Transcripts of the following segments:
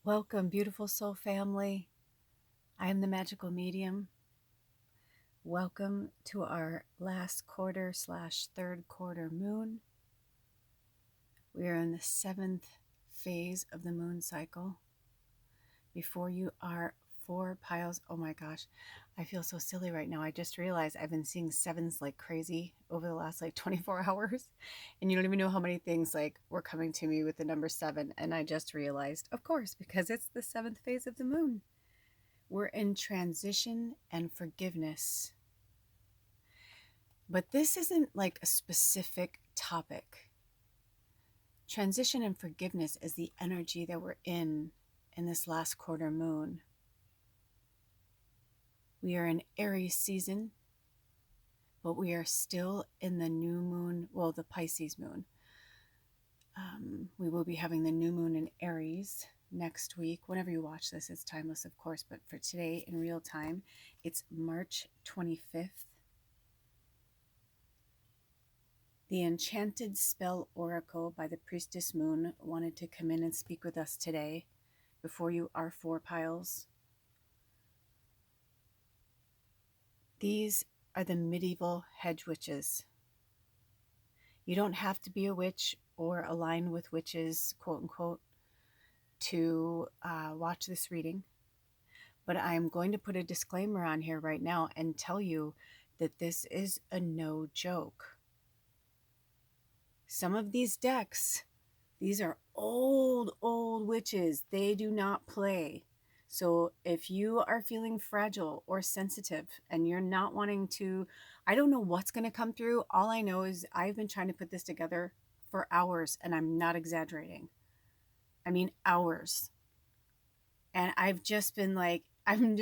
Welcome, beautiful soul family. I am the magical medium. Welcome to our last quarter/third quarter moon. We are in the 7th phase of the moon cycle. Before you are 4 piles. Oh my gosh, I feel so silly right now. I just realized I've been seeing sevens like crazy over the last 24 hours. And you don't even know how many things were coming to me with the number 7. And I just realized, of course, because it's the 7th phase of the moon. We're in transition and forgiveness. But this isn't like a specific topic. Transition and forgiveness is the energy that we're in this last quarter moon. We are in Aries season, but we are still in the new moon, well, the Pisces moon. We will be having the new moon in Aries next week. Whenever you watch this, it's timeless, of course, but for today in real time, it's March 25th. The Enchanted Spell Oracle by the Pristess Moon wanted to come in and speak with us today. Before you are 4 piles. These are the medieval Hedgewitches. You don't have to be a witch or align with witches, quote unquote, to watch this reading. But I'm going to put a disclaimer on here right now and tell you that this is a no joke. Some of these decks, these are old witches. They do not play. So if you are feeling fragile or sensitive and you're not wanting to, I don't know what's going to come through. All I know is I've been trying to put this together for hours, and I'm not exaggerating. I mean, hours. And I've just been like, I'm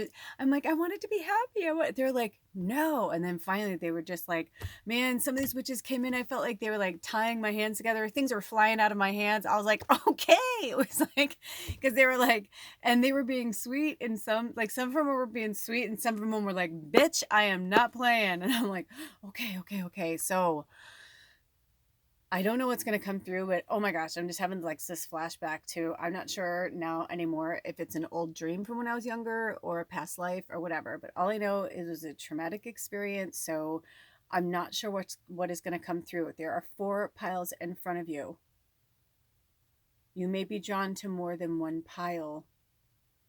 like, I wanted to be happy. They're like, no. And then finally they were just like, man, some of these witches came in. I felt like they were like tying my hands together. Things were flying out of my hands. I was like, okay. It was like, because they were like, and they were being sweet. And some of them were being sweet. And some of them were like, bitch, I am not playing. And I'm like, okay. So I don't know what's going to come through, but oh my gosh, I'm just having like this flashback to, I'm not sure now anymore if it's an old dream from when I was younger or a past life or whatever, but all I know is it was a traumatic experience. So I'm not sure what is going to come through. There are 4 piles in front of you. You may be drawn to more than one pile.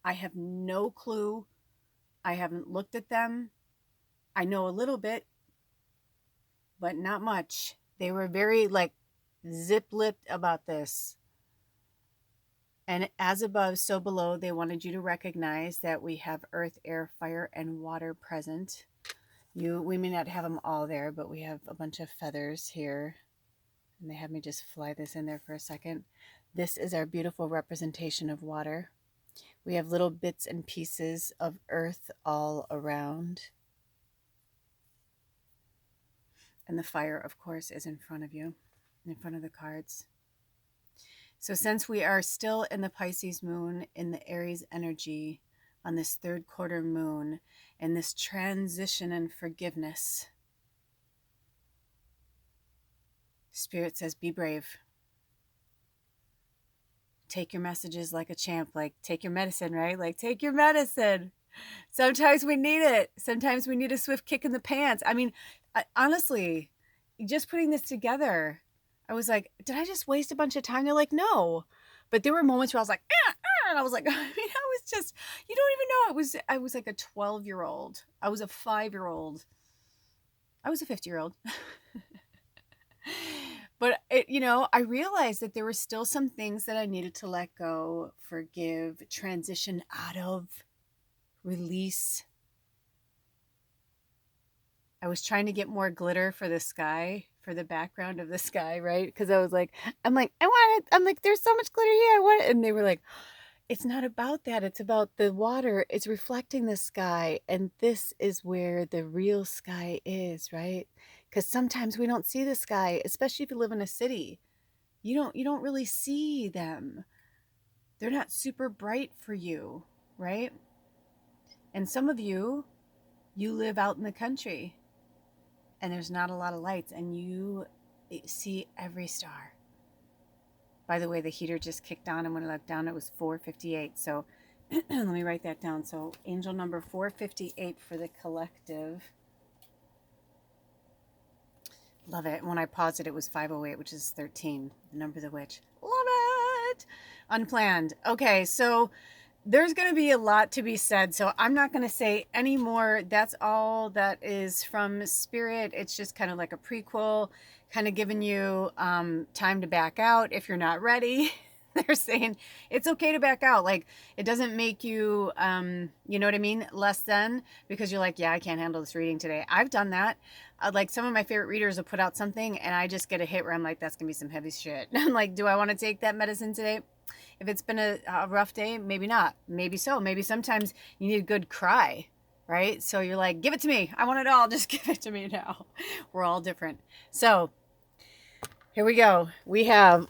I have no clue. I haven't looked at them. I know a little bit, but not much. They were very like zip-lipped about this. And as above, so below, they wanted you to recognize that we have earth, air, fire, and water present. We may not have them all there, but we have a bunch of feathers here. And they had me just fly this in there for a second. This is our beautiful representation of water. We have little bits and pieces of earth all around. And the fire, of course, is in front of you, in front of the cards. So since we are still in the Pisces moon, in the Aries energy, on this 3rd quarter moon, and this transition and forgiveness, Spirit says, be brave. Take your messages like a champ, like take your medicine, right? Like take your medicine. Sometimes we need it. Sometimes we need a swift kick in the pants. I mean, honestly, just putting this together, I was like, did I just waste a bunch of time? They're like, no. But there were moments where I was like, and I was like, I mean, I was just, you don't even know. I was like a 12-year-old. I was a 5-year-old. I was a 50-year-old. But I realized that there were still some things that I needed to let go, forgive, transition out of, release. I was trying to get more glitter for the sky, for the background of the sky, right? Because I was like, I'm like, there's so much glitter here. I want it. And they were like, it's not about that. It's about the water. It's reflecting the sky. And this is where the real sky is, right? Because sometimes we don't see the sky, especially if you live in a city. You don't really see them. They're not super bright for you, right? And some of you live out in the country and there's not a lot of lights and you see every star By the way, the heater just kicked on, and when I looked down, it was 4:58. So let me write that down. So angel number 458 for the collective. Love it. When I paused it, it was 508, which is 13, the number of the witch. Love it. Unplanned. Okay, so there's going to be a lot to be said, so I'm not going to say any more. That's all that is from Spirit. It's just kind of like a prequel, kind of giving you time to back out if you're not ready. They're saying it's okay to back out. Like, it doesn't make you, you know what I mean, less than, because you're like, yeah, I can't handle this reading today. I've done that. Like, some of my favorite readers will put out something, and I just get a hit where I'm like, that's going to be some heavy shit. I'm like, do I want to take that medicine today? If it's been a rough day, maybe not. Maybe so. Maybe sometimes you need a good cry, right? So you're like, give it to me. I want it all. Just give it to me now. We're all different. So here we go. We have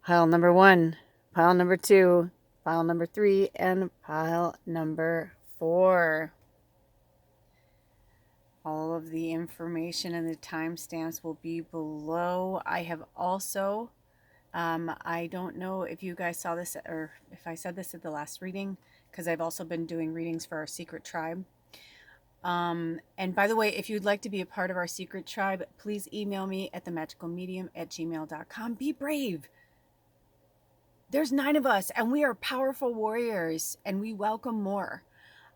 pile number 1, pile number 2, pile number 3, and pile number 4. All of the information and the timestamps will be below. I have also, I don't know if you guys saw this or if I said this at the last reading, because I've also been doing readings for our secret tribe. And by the way, if you'd like to be a part of our secret tribe, please email me at themagicalmedium@gmail.com. Be brave. There's 9 of us, and we are powerful warriors, and we welcome more.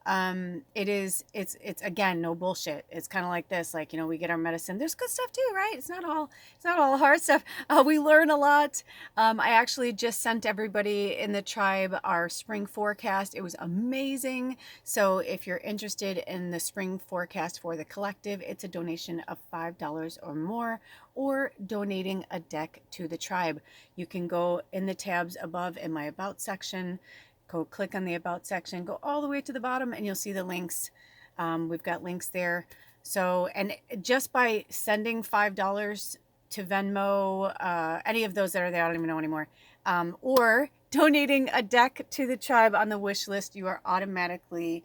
It's again, no bullshit. It's kind of like this, like, you know, we get our medicine. There's good stuff too, right? It's not all hard stuff. We learn a lot. I actually just sent everybody in the tribe our spring forecast. It was amazing. So if you're interested in the spring forecast for the collective, it's a donation of $5 or more, or donating a deck to the tribe. You can go in the tabs above in my about section. Go click on the about section, go all the way to the bottom, and you'll see the links. We've got links there. So, and just by sending $5 to Venmo, any of those that are there, I don't even know anymore, or donating a deck to the tribe on the wish list, you are automatically,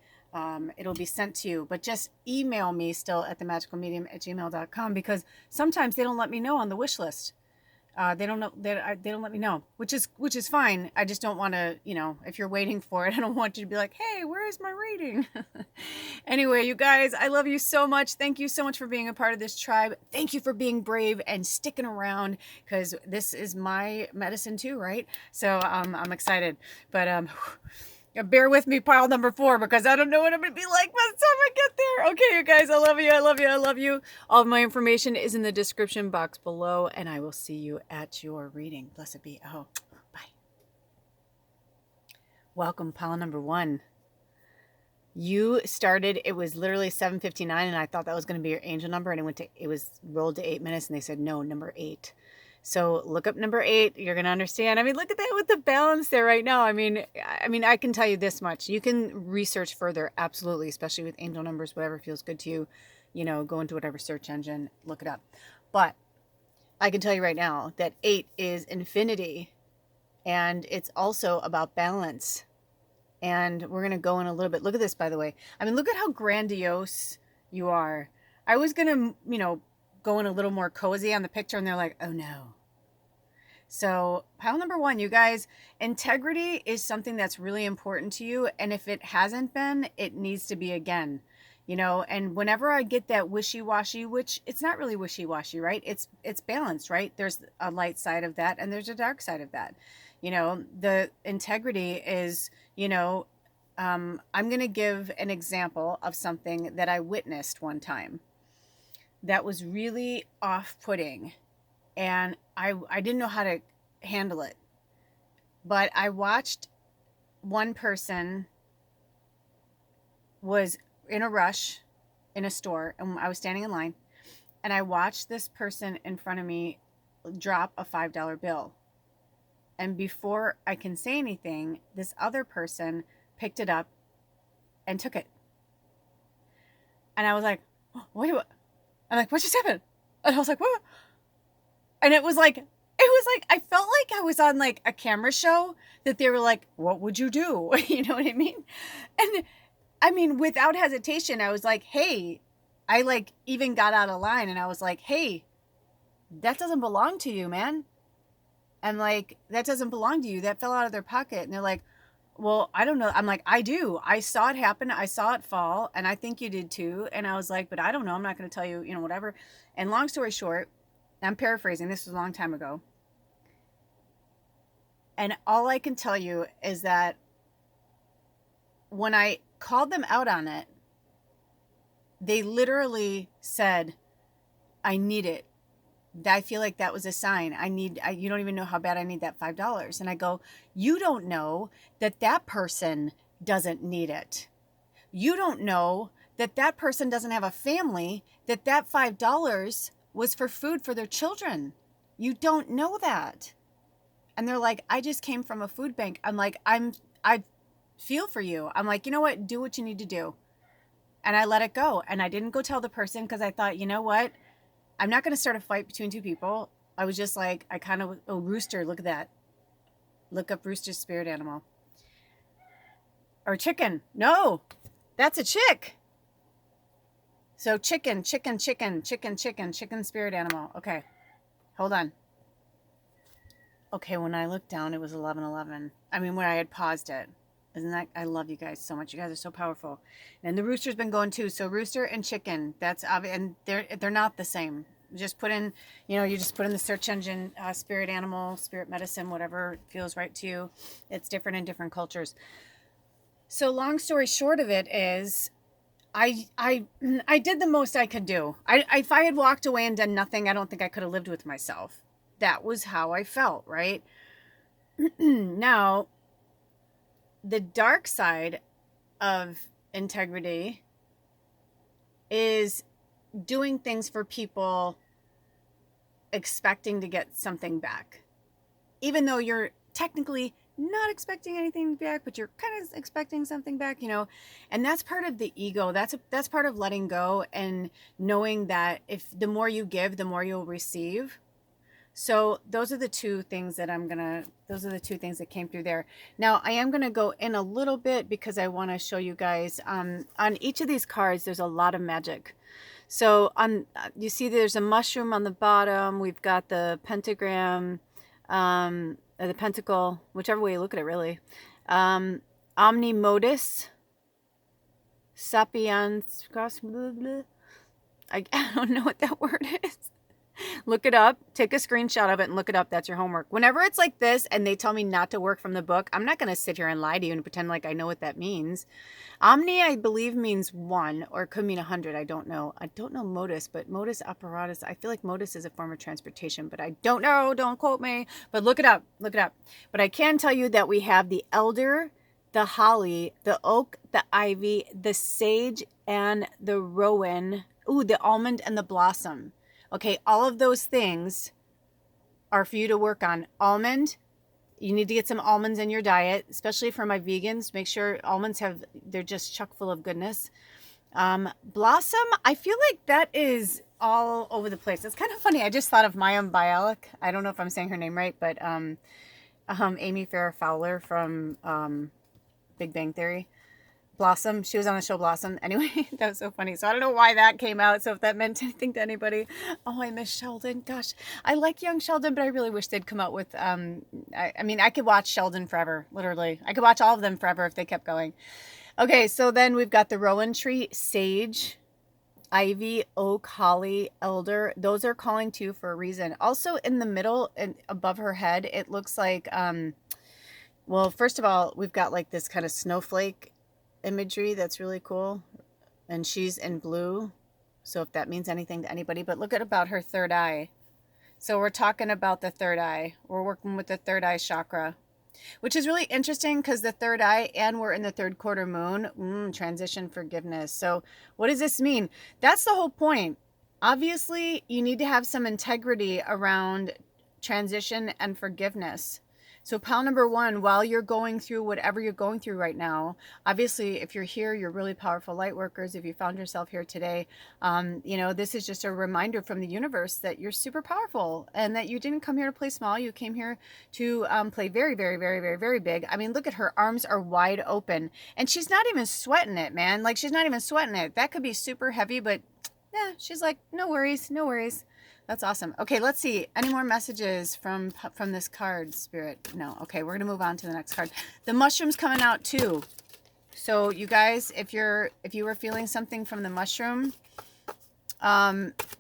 it'll be sent to you. But just email me still at themagicalmedium@gmail.com, because sometimes they don't let me know on the wish list. They don't know, they don't let me know, which is fine. I just don't want to, you know, if you're waiting for it, I don't want you to be like, hey, where is my reading? Anyway, you guys, I love you so much. Thank you so much for being a part of this tribe. Thank you for being brave and sticking around, because this is my medicine too, right? So I'm excited, but bear with me, pile number 4, because I don't know what I'm going to be like by the time I get there. Okay, you guys, I love you. I love you. I love you. All of my information is in the description box below, and I will see you at your reading. Blessed be. Oh, bye. Welcome, pile number 1. You started, it was literally 7:59, and I thought that was going to be your angel number, and it was rolled to 8 minutes, and they said, no, number 8. So look up number 8. You're going to understand. I mean, look at that with the balance there right now. I mean, I can tell you this much. You can research further. Absolutely. Especially with angel numbers, whatever feels good to you, you know, go into whatever search engine, look it up. But I can tell you right now that 8 is infinity, and it's also about balance. And we're going to go in a little bit. Look at this, by the way. I mean, look at how grandiose you are. I was going to, you know, go in a little more cozy on the picture, and they're like, oh no. So pile number 1, you guys, integrity is something that's really important to you. And if it hasn't been, it needs to be again, you know. And whenever I get that wishy-washy, which it's not really wishy-washy, right? It's balanced, right? There's a light side of that, and there's a dark side of that. You know, the integrity is, you know, I'm going to give an example of something that I witnessed one time that was really off-putting, and I didn't know how to handle it. But I watched one person was in a rush in a store, and I was standing in line, and I watched this person in front of me drop a $5 bill. And before I can say anything, this other person picked it up and took it. And I was like, oh, wait, what? I'm like, what just happened? And I was like, what? And it was like, I felt like I was on like a camera show, that they were like, what would you do? You know what I mean? And I mean, without hesitation, I was like, hey, I like even got out of line, and I was like, hey, that doesn't belong to you, man. And like, that doesn't belong to you. That fell out of their pocket. And they're like, well, I don't know. I'm like, I do. I saw it happen. I saw it fall. And I think you did too. And I was like, but I don't know. I'm not going to tell you, whatever. And long story short, I'm paraphrasing. This was a long time ago. And all I can tell you is that when I called them out on it, they literally said, I need it. I feel like that was a sign. You don't even know how bad I need that $5. And I go, you don't know that that person doesn't need it. You don't know that that person doesn't have a family, that $5 was for food for their children. You don't know that. And they're like, I just came from a food bank. I'm like, I feel for you. I'm like, you know what? Do what you need to do. And I let it go. And I didn't go tell the person because I thought, you know what? I'm not going to start a fight between two people. I was just like, Rooster, look at that. Look up Rooster's spirit animal. Or chicken. No, that's a chick. So chicken spirit animal. Okay, hold on. Okay, when I looked down, it was 11:11. I mean, when I had paused it. Isn't that, I love you guys so much. You guys are so powerful. And the rooster's been going too. So rooster and chicken, that's obvious. And they're not the same. Just put in, you just put in the search engine, spirit animal, spirit medicine, whatever feels right to you. It's different in different cultures. So long story short of it is, I did the most I could do. If I had walked away and done nothing, I don't think I could have lived with myself. That was how I felt, right? Now, the dark side of integrity is doing things for people expecting to get something back. Even though you're technically not expecting anything back, but you're kind of expecting something back, and that's part of the ego. That's part of letting go and knowing that if the more you give, the more you'll receive. So those are the two things that came through there. Now I am going to go in a little bit because I want to show you guys, on each of these cards, there's a lot of magic. So you see there's a mushroom on the bottom. We've got the pentagram, or the pentacle, whichever way you look at it, really. Omnimodus, sapiens, I don't know what that word is. Look it up, take a screenshot of it and look it up. That's your homework. Whenever it's like this and they tell me not to work from the book, I'm not going to sit here and lie to you and pretend like I know what that means. Omni, I believe, means one, or it could mean 100. I don't know. I don't know modus, but modus apparatus. I feel like modus is a form of transportation, but I don't know. Don't quote me. But look it up. Look it up. But I can tell you that we have the elder, the holly, the oak, the ivy, the sage, and the rowan. Ooh, the almond and the blossom. Okay, all of those things are for you to work on. Almond, you need to get some almonds in your diet, especially for my vegans. Make sure almonds they're just chock full of goodness. Blossom, I feel like that is all over the place. It's kind of funny. I just thought of Mayim Bialik. I don't know if I'm saying her name right, but Amy Farrah Fowler from Big Bang Theory. Blossom, she was on the show Blossom. Anyway, that was so funny. So I don't know why that came out. So if that meant anything to anybody, oh, I miss Sheldon. Gosh, I like young Sheldon, but I really wish they'd come out with, I could watch Sheldon forever, literally. I could watch all of them forever if they kept going. Okay, so then we've got the rowan tree, sage, ivy, oak, holly, elder. Those are calling to you for a reason. Also in the middle and above her head, it looks like, well, first of all, we've got like this kind of snowflake imagery that's really cool, and she's in blue, so if that means anything to anybody. But look at about her third eye. So we're talking about the third eye. We're working with the third eye chakra, which is really interesting because the third eye, and we're in the third quarter moon, transition, forgiveness. So what does this mean? That's the whole point. Obviously you need to have some integrity around transition and forgiveness. So pile number one, while you're going through whatever you're going through right now, obviously, if you're here, you're really powerful light workers. If you found yourself here today, this is just a reminder from the universe that you're super powerful and that you didn't come here to play small. You came here to play very, very, very, very, very big. I mean, look at her arms are wide open and she's not even sweating it, man. Like she's not even sweating it. That could be super heavy, but yeah, she's like, no worries, no worries. That's awesome. Okay, let's see. Any more messages from this card, Spirit? No. Okay, we're gonna move on to the next card. The mushroom's coming out too. So you guys, if you were feeling something from the mushroom,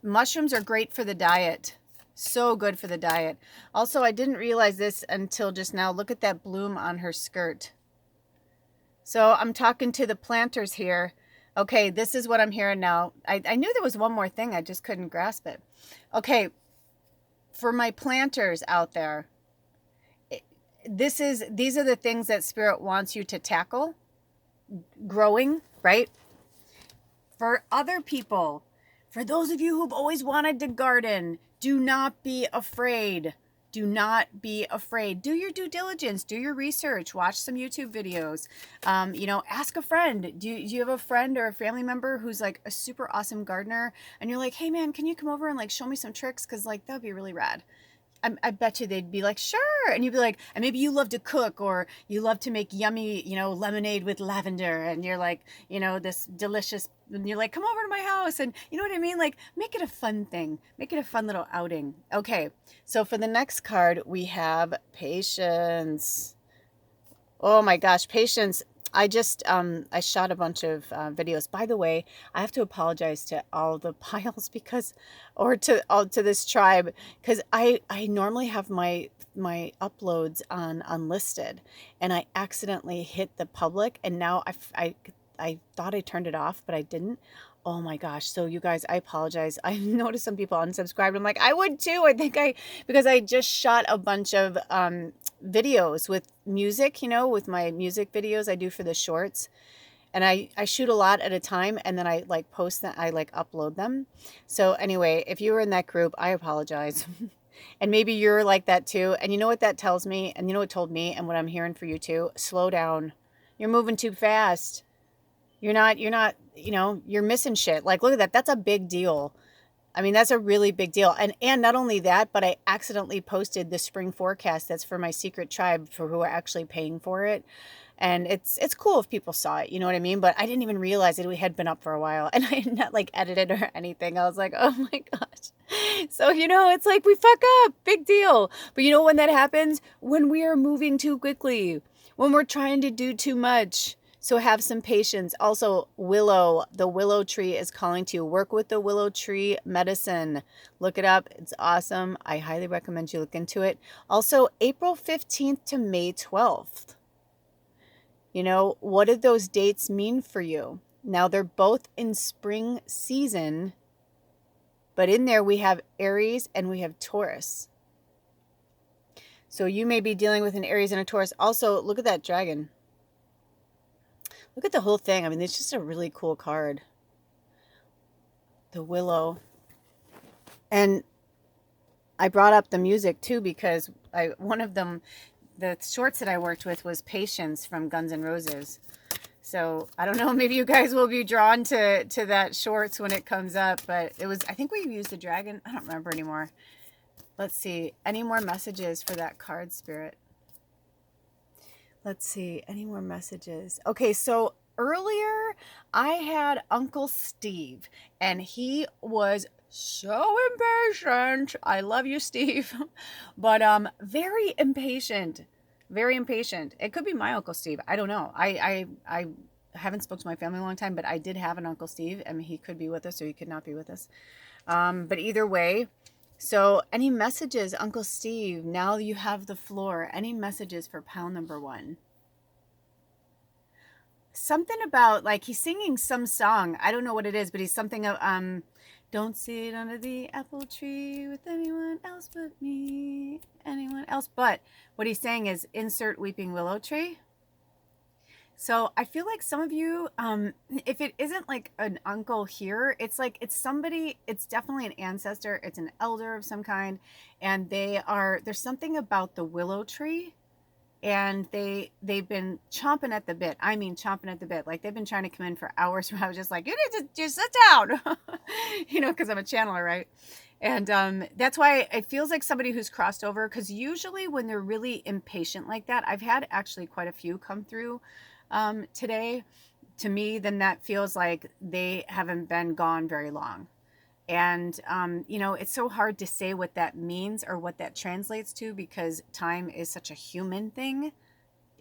mushrooms are great for the diet. So good for the diet. Also, I didn't realize this until just now. Look at that bloom on her skirt. So I'm talking to the planters here. Okay, this is what I'm hearing now. I knew there was one more thing. I just couldn't grasp it. Okay, for my planters out there, these are the things that Spirit wants you to tackle. Growing, right? For other people, for those of you who've always wanted to garden, do not be afraid. Do not be afraid. Do your due diligence. Do your research. Watch some YouTube videos. Ask a friend. Do you have a friend or a family member who's like a super awesome gardener? And you're like, hey man, can you come over and like show me some tricks? Because like that'd be really rad. I bet you they'd be like, sure. And you'd be like, and maybe you love to cook or you love to make yummy, lemonade with lavender. And you're like, this delicious, and you're like, come over to my house. And you know what I mean? Like, make it a fun thing. Make it a fun little outing. Okay. So for the next card, we have patience. Oh my gosh, patience. I just I shot a bunch of videos. By the way, I have to apologize to all the piles to this tribe, because I normally have my uploads on unlisted, and I accidentally hit the public, and now I thought I turned it off, but I didn't. Oh my gosh. So you guys, I apologize. I noticed some people unsubscribed. I'm like, I would too. Because I just shot a bunch of videos with music, with my music videos I do for the shorts. And I shoot a lot at a time, and then I like post them, I like upload them. So anyway, if you were in that group, I apologize. And maybe you're like that too. And you know what that tells me? And you know what it told me, and what I'm hearing for you too? Slow down. You're moving too fast. You're not, you're missing shit. Like, look at that. That's a big deal. I mean, that's a really big deal. And not only that, but I accidentally posted the spring forecast that's for my secret tribe, for who are actually paying for it. And it's cool if people saw it, you know what I mean? But I didn't even realize it had been up for a while, and I had not like edited or anything. I was like, oh my gosh. So, it's like we fuck up, big deal. But you know when that happens? When we are moving too quickly, when we're trying to do too much. So have some patience. Also, willow, the willow tree is calling to you. Work with the willow tree medicine. Look it up. It's awesome. I highly recommend you look into it. Also, April 15th to May 12th. What did those dates mean for you? Now, they're both in spring season, but in there we have Aries and we have Taurus. So you may be dealing with an Aries and a Taurus. Also, look at that dragon. Look at the whole thing. I mean, it's just a really cool card. The willow. And I brought up the music too, because one of them, the shorts that I worked with was Patience from Guns N' Roses. So I don't know, maybe you guys will be drawn to that shorts when it comes up, but I think we used the dragon. I don't remember anymore. Let's see. Any more messages for that card, Spirit? Let's see. Any more messages? Okay, so earlier I had Uncle Steve, and he was so impatient. I love you, Steve. But very impatient. Very impatient. It could be my Uncle Steve. I don't know. I haven't spoken to my family in a long time, but I did have an Uncle Steve. I mean, he could be with us or he could not be with us. But either way, so any messages, Uncle Steve? Now you have the floor. Any messages for pile number 1? Something about, like, he's singing some song. I don't know what it is, but he's something of, don't sit under the apple tree with anyone else but me. Anyone else but. What he's saying is insert weeping willow tree. So I feel like some of you, if it isn't like an uncle here, it's like it's somebody, it's definitely an ancestor, it's an elder of some kind, and there's something about the willow tree, and they've been chomping at the bit. I mean, chomping at the bit. Like they've been trying to come in for hours. Where I was just like, you need to just sit down, because I'm a channeler, right? And that's why it feels like somebody who's crossed over, because usually when they're really impatient like that, I've had actually quite a few come through today. To me, then that feels like they haven't been gone very long. And, you know, it's so hard to say what that means or what that translates to because time is such a human thing.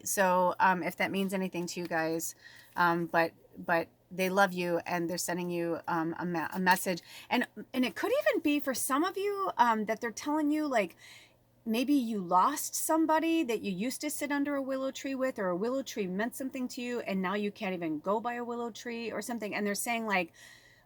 So if that means anything to you guys, but they love you and they're sending you a message. And it could even be for some of you that they're telling you, like, maybe you lost somebody that you used to sit under a willow tree with, or a willow tree meant something to you and now you can't even go by a willow tree or something. And they're saying, like,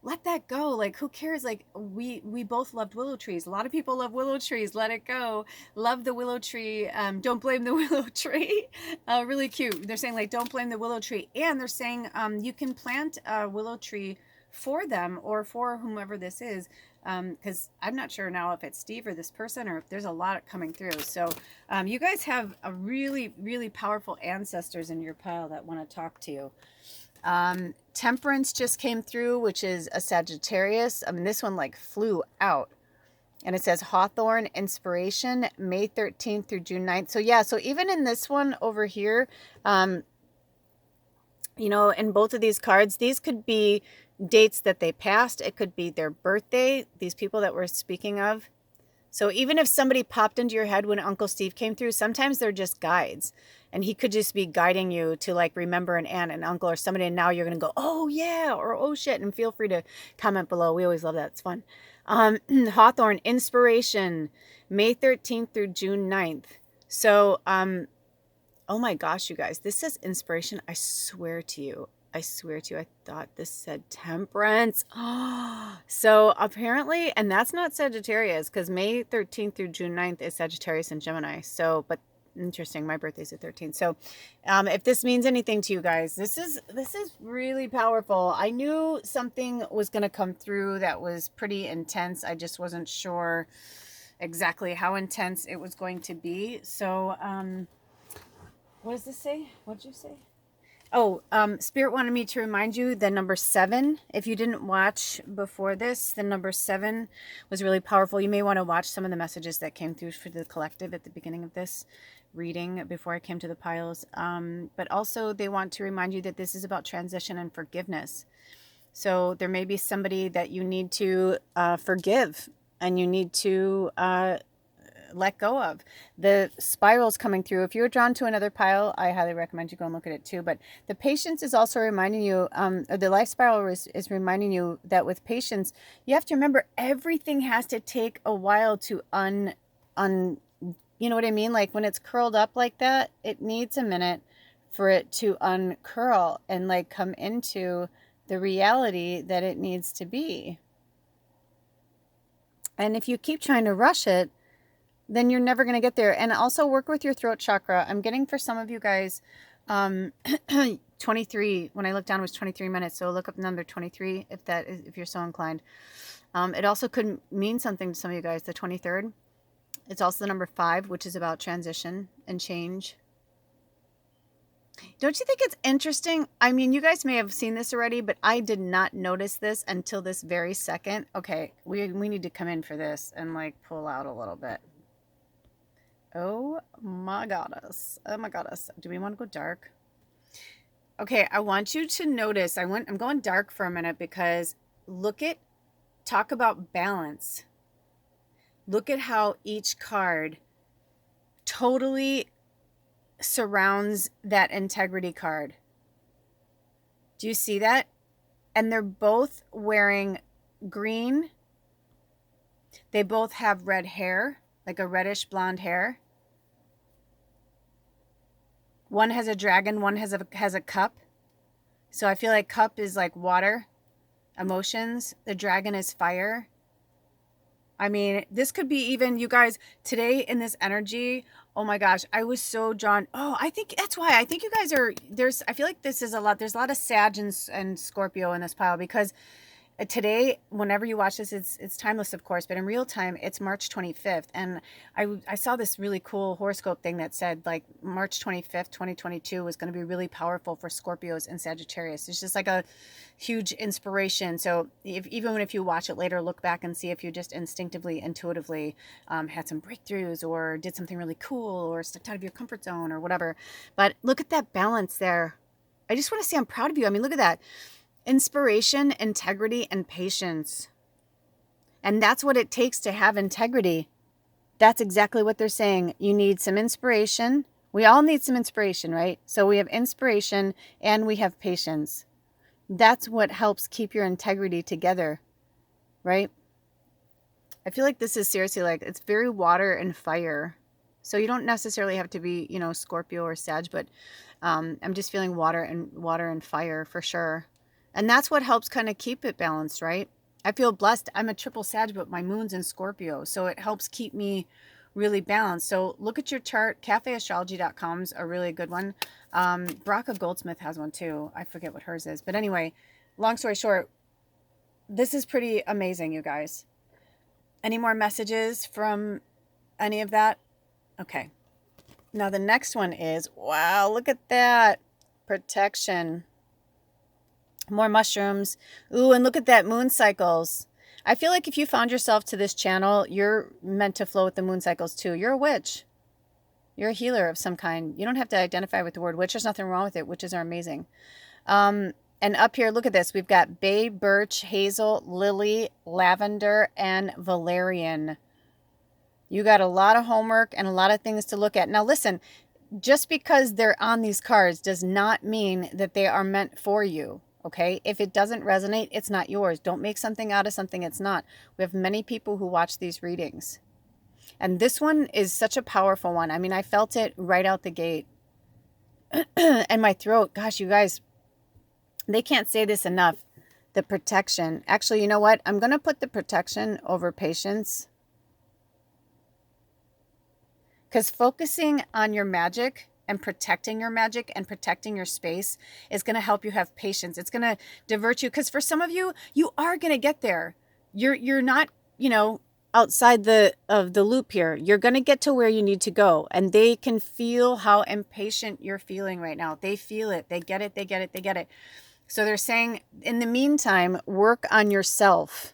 let that go. Like, who cares? Like, we both loved willow trees. A lot of people love willow trees. Let it go. Love the willow tree. Don't blame the willow tree. Really cute. They're saying, like, don't blame the willow tree. And they're saying you can plant a willow tree for them or for whomever this is, because I'm not sure now if it's Steve or this person, or if there's a lot coming through. So you guys have a really, really powerful ancestors in your pile that want to talk to you. Temperance just came through, which is a Sagittarius. I mean, this one like flew out. And it says Hawthorne Inspiration, May 13th through June 9th. So yeah, so even in this one over here, you know, in both of these cards, these could be dates that they passed. It could be their birthday, these people that we're speaking of. So even if somebody popped into your head when Uncle Steve came through, sometimes they're just guides. And he could just be guiding you to, like, remember an aunt, an uncle, or somebody. And now you're going to go, oh, yeah, or oh, shit. And feel free to comment below. We always love that. It's fun. Hawthorne Inspiration, May 13th through June 9th. So, oh, my gosh, you guys. This says inspiration. I swear to you. I swear to you, I thought this said temperance. So apparently, and that's not Sagittarius, because May 13th through June 9th is Sagittarius and Gemini. So, but interesting, my birthday's the 13th. So if this means anything to you guys, this is really powerful. I knew something was going to come through that was pretty intense. I just wasn't sure exactly how intense it was going to be. So what does this say? What did you say? Oh, Spirit wanted me to remind you the number 7. If you didn't watch before this, the number 7 was really powerful. You may want to watch some of the messages that came through for the collective at the beginning of this reading before I came to the piles. But also they want to remind you that this is about transition and forgiveness. So there may be somebody that you need to forgive, and you need to let go of. The spirals coming through. If you're drawn to another pile, I highly recommend you go and look at it too. But the patience is also reminding you, or the life spiral is reminding you that with patience, you have to remember everything has to take a while to you know what I mean? Like when it's curled up like that, it needs a minute for it to uncurl and like come into the reality that it needs to be. And if you keep trying to rush it, then you're never going to get there. And also work with your throat chakra. I'm getting for some of you guys 23. When I looked down, it was 23 minutes. So look up number 23 if you're so inclined. It also could mean something to some of you guys, the 23rd. It's also the number 5, which is about transition and change. Don't you think it's interesting? I mean, you guys may have seen this already, but I did not notice this until this very second. Okay, we need to come in for this and like pull out a little bit. Oh my goddess. Oh my goddess. Do we want to go dark? Okay, I want you to notice. I'm going dark for a minute because talk about balance. Look at how each card totally surrounds that integrity card. Do you see that? And they're both wearing green. They both have red hair, like a reddish blonde hair. One has a dragon, one has a cup. So I feel like cup is like water, emotions. The dragon is fire. I mean, this could be even, you guys, today in this energy, oh my gosh, I was so drawn. Oh, I think that's why. I think you guys I feel like there's a lot of Sag and Scorpio in this pile, because today, whenever you watch this, it's timeless, of course, but in real time, it's March 25th. And I saw this really cool horoscope thing that said like March 25th, 2022 was going to be really powerful for Scorpios and Sagittarius. It's just like a huge inspiration. So even if you watch it later, look back and see if you just instinctively, intuitively had some breakthroughs or did something really cool or stepped out of your comfort zone or whatever. But look at that balance there. I just want to say I'm proud of you. I mean, look at that. Inspiration, integrity, and patience. And that's what it takes to have integrity. That's exactly what they're saying. You need some inspiration. We all need some inspiration, right? So we have inspiration and we have patience. That's what helps keep your integrity together, right? I feel like this is seriously like, it's very water and fire. So you don't necessarily have to be, Scorpio or Sag, but I'm just feeling water and fire for sure. And that's what helps kind of keep it balanced, right? I feel blessed. I'm a triple Sag, but my moon's in Scorpio. So it helps keep me really balanced. So look at your chart. CafeAstrology.com is a really good one. Braca Goldsmith has one too. I forget what hers is. But anyway, long story short, this is pretty amazing, you guys. Any more messages from any of that? Okay. Now the next one is, wow, look at that. Protection. More mushrooms. Ooh, and look at that, moon cycles. I feel like if you found yourself to this channel, you're meant to flow with the moon cycles too. You're a witch. You're a healer of some kind. You don't have to identify with the word witch. There's nothing wrong with it. Witches are amazing. And up here, look at this. We've got bay, birch, hazel, lily, lavender, and valerian. You got a lot of homework and a lot of things to look at. Now listen, just because they're on these cards does not mean that they are meant for you. Okay, if it doesn't resonate, it's not yours. Don't make something out of something it's not. We have many people who watch these readings. And this one is such a powerful one. I mean, I felt it right out the gate. And my throat, gosh, you guys, they can't say this enough. The protection. Actually, you know what? I'm going to put the protection over patience. Because focusing on your magic and protecting your magic and protecting your space is going to help you have patience. It's going to divert you. Because for some of you, you are going to get there. You're not, outside of the loop here. You're going to get to where you need to go. And they can feel how impatient you're feeling right now. They feel it. They get it. They get it. They get it. So they're saying, in the meantime, work on yourself.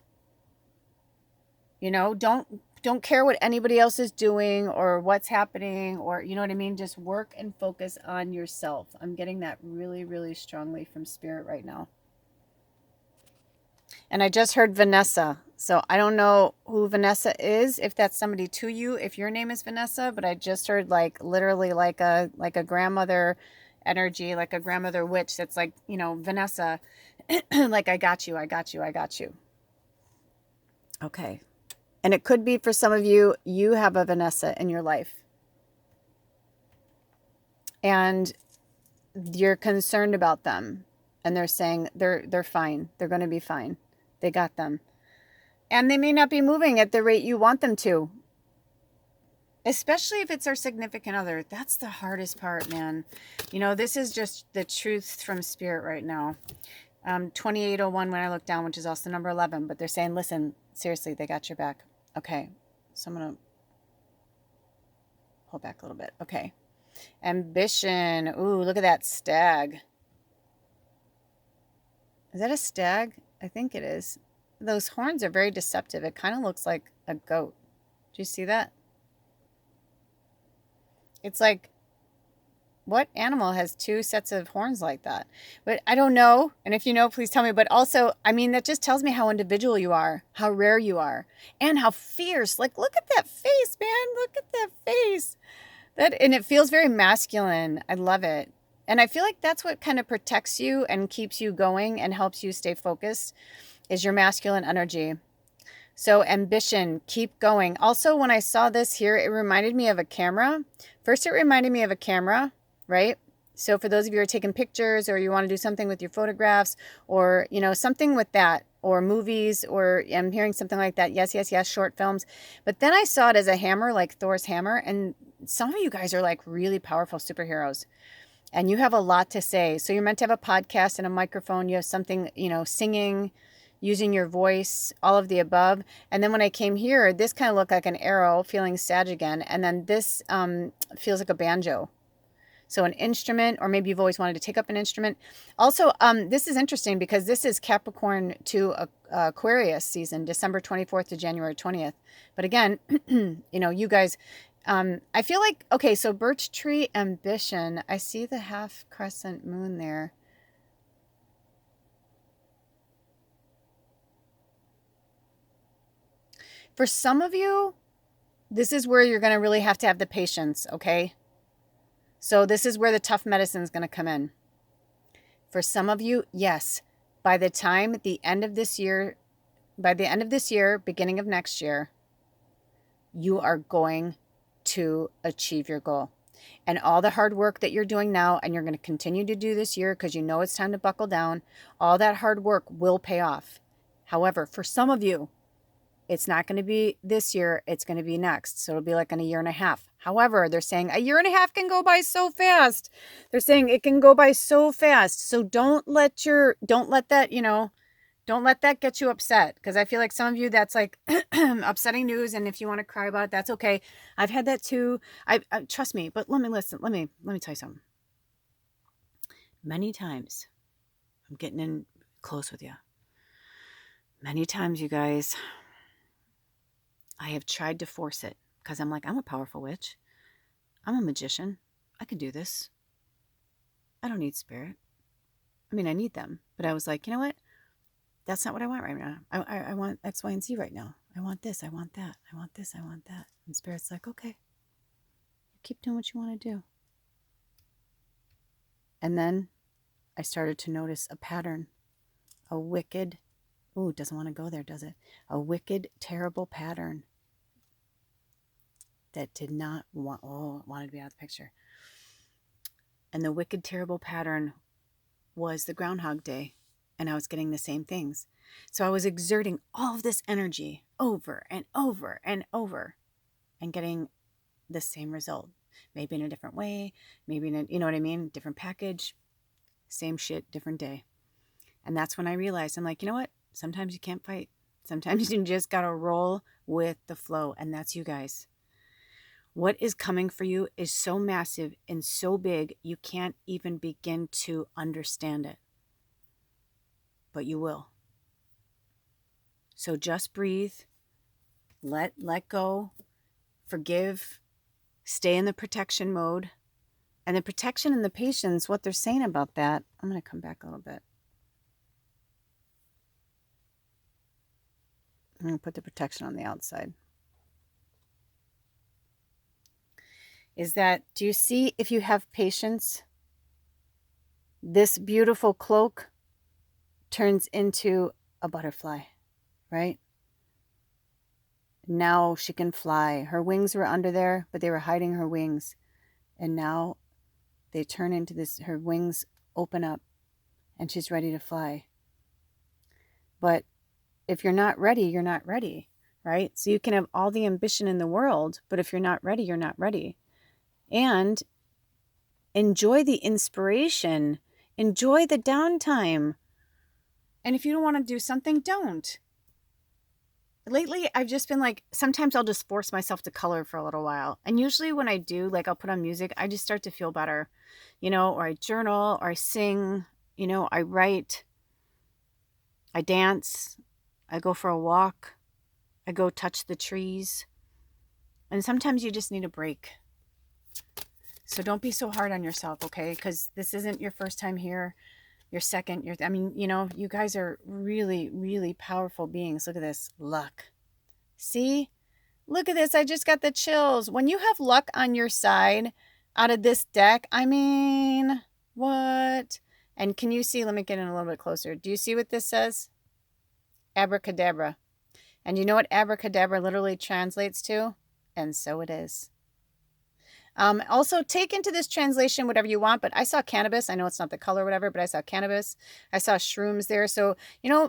Don't care what anybody else is doing or what's happening, or you know what I mean? Just work and focus on yourself. I'm getting that really, really strongly from Spirit right now. And I just heard Vanessa. So I don't know who Vanessa is, if that's somebody to you, if your name is Vanessa, but I just heard like literally like a grandmother energy, like a grandmother witch that's like, Vanessa, like I got you, I got you, I got you. Okay. And it could be for some of you, you have a Vanessa in your life. And you're concerned about them. And they're saying they're fine. They're going to be fine. They got them. And they may not be moving at the rate you want them to. Especially if it's our significant other. That's the hardest part, man. This is just the truth from Spirit right now. 2801 when I look down, which is also number 11. But they're saying, listen, seriously, they got your back. Okay, so I'm going to pull back a little bit. Okay. Ambition. Ooh, look at that stag. Is that a stag? I think it is. Those horns are very deceptive. It kind of looks like a goat. Do you see that? It's like, what animal has two sets of horns like that? But I don't know. And if you know, please tell me. But also, I mean, that just tells me how individual you are, how rare you are, and how fierce. Like, look at that face, man. Look at that face. And it feels very masculine. I love it. And I feel like that's what kind of protects you and keeps you going and helps you stay focused is your masculine energy. So ambition, keep going. Also, when I saw this here, it reminded me of a camera. First, it reminded me of a camera, right? So for those of you who are taking pictures or you want to do something with your photographs or, something with that, or movies, or I'm hearing something like that. Yes, yes, yes, short films. But then I saw it as a hammer, like Thor's hammer. And some of you guys are like really powerful superheroes. And you have a lot to say. So you're meant to have a podcast and a microphone. You have something, singing, using your voice, all of the above. And then when I came here, this kind of looked like an arrow, feeling Sag again. And then this feels like a banjo. So an instrument, or maybe you've always wanted to take up an instrument. Also, this is interesting because this is Capricorn to Aquarius season, December 24th to January 20th. But again, you guys, I feel like, okay, so birch tree ambition. I see the half crescent moon there. For some of you, this is where you're going to really have to have the patience, okay? So this is where the tough medicine is going to come in. For some of you, yes, by the end of this year, beginning of next year, you are going to achieve your goal. And all the hard work that you're doing now, and you're going to continue to do this year because you know it's time to buckle down, all that hard work will pay off. However, for some of you, it's not going to be this year, it's going to be next. So it'll be like in a year and a half. However, they're saying a year and a half can go by so fast. They're saying it can go by so fast. So don't let that get you upset, because I feel like some of you, that's like upsetting news, and if you want to cry about it, that's okay. I've had that too. I trust me, but let me tell you something. Many times, I'm getting in close with you. Many times, you guys, I have tried to force it because I'm like, I'm a powerful witch. I'm a magician. I can do this. I don't need spirit. I mean, I need them, but I was like, you know what? That's not what I want right now. I want X, Y, and Z right now. I want this. I want that. I want this. I want that. And Spirit's like, okay, keep doing what you want to do. And then I started to notice a pattern, a wicked, it doesn't want to go there, does it? A wicked, terrible pattern that did not want, it wanted to be out of the picture. And the wicked, terrible pattern was the Groundhog Day. And I was getting the same things. So I was exerting all of this energy over and over and over and getting the same result. Maybe in a different way, maybe in a, you know what I mean? Different package, same shit, different day. And that's when I realized, I'm like, you know what? Sometimes you can't fight. Sometimes you just got to roll with the flow. And that's you guys. What is coming for you is so massive and so big, you can't even begin to understand it. But you will. So just breathe, let go, forgive, stay in the protection mode. And the protection and the patience, what they're saying about that, I'm going to come back a little bit. I'm going to put the protection on the outside. Is that, do you see, if you have patience, this beautiful cloak turns into a butterfly, right? Now she can fly. Her wings were under there, but they were hiding her wings. And now they turn into this, her wings open up and she's ready to fly. But if you're not ready, you're not ready, right? So you can have all the ambition in the world, but if you're not ready, you're not ready. And enjoy the inspiration, enjoy the downtime. And if you don't want to do something, don't. Lately, I've just been like, sometimes I'll just force myself to color for a little while. And usually when I do, like I'll put on music, I just start to feel better, or I journal, or I sing, I write, I dance, I go for a walk, I go touch the trees. And sometimes you just need a break. So don't be so hard on yourself, okay? Because this isn't your first time here. Your second, you guys are really, really powerful beings. Look at this. Luck. See? Look at this. I just got the chills. When you have luck on your side out of this deck, I mean, what? And can you see? Let me get in a little bit closer. Do you see what this says? Abracadabra. And you know what abracadabra literally translates to? And so it is. Also, take into this translation whatever you want, but I saw cannabis. I know it's not the color or whatever, but I saw cannabis. I saw shrooms there. So,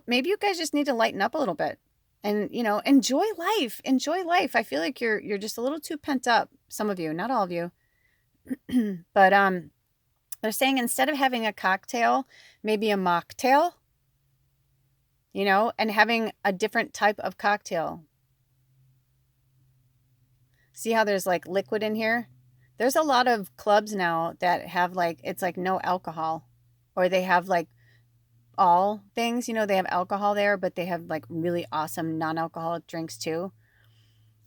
maybe you guys just need to lighten up a little bit and, enjoy life. Enjoy life. I feel like you're just a little too pent up. Some of you, not all of you. But they're saying instead of having a cocktail, maybe a mocktail, and having a different type of cocktail. See how there's like liquid in here? There's a lot of clubs now that have it's like no alcohol, or they have like all things, they have alcohol there, but they have like really awesome non-alcoholic drinks too.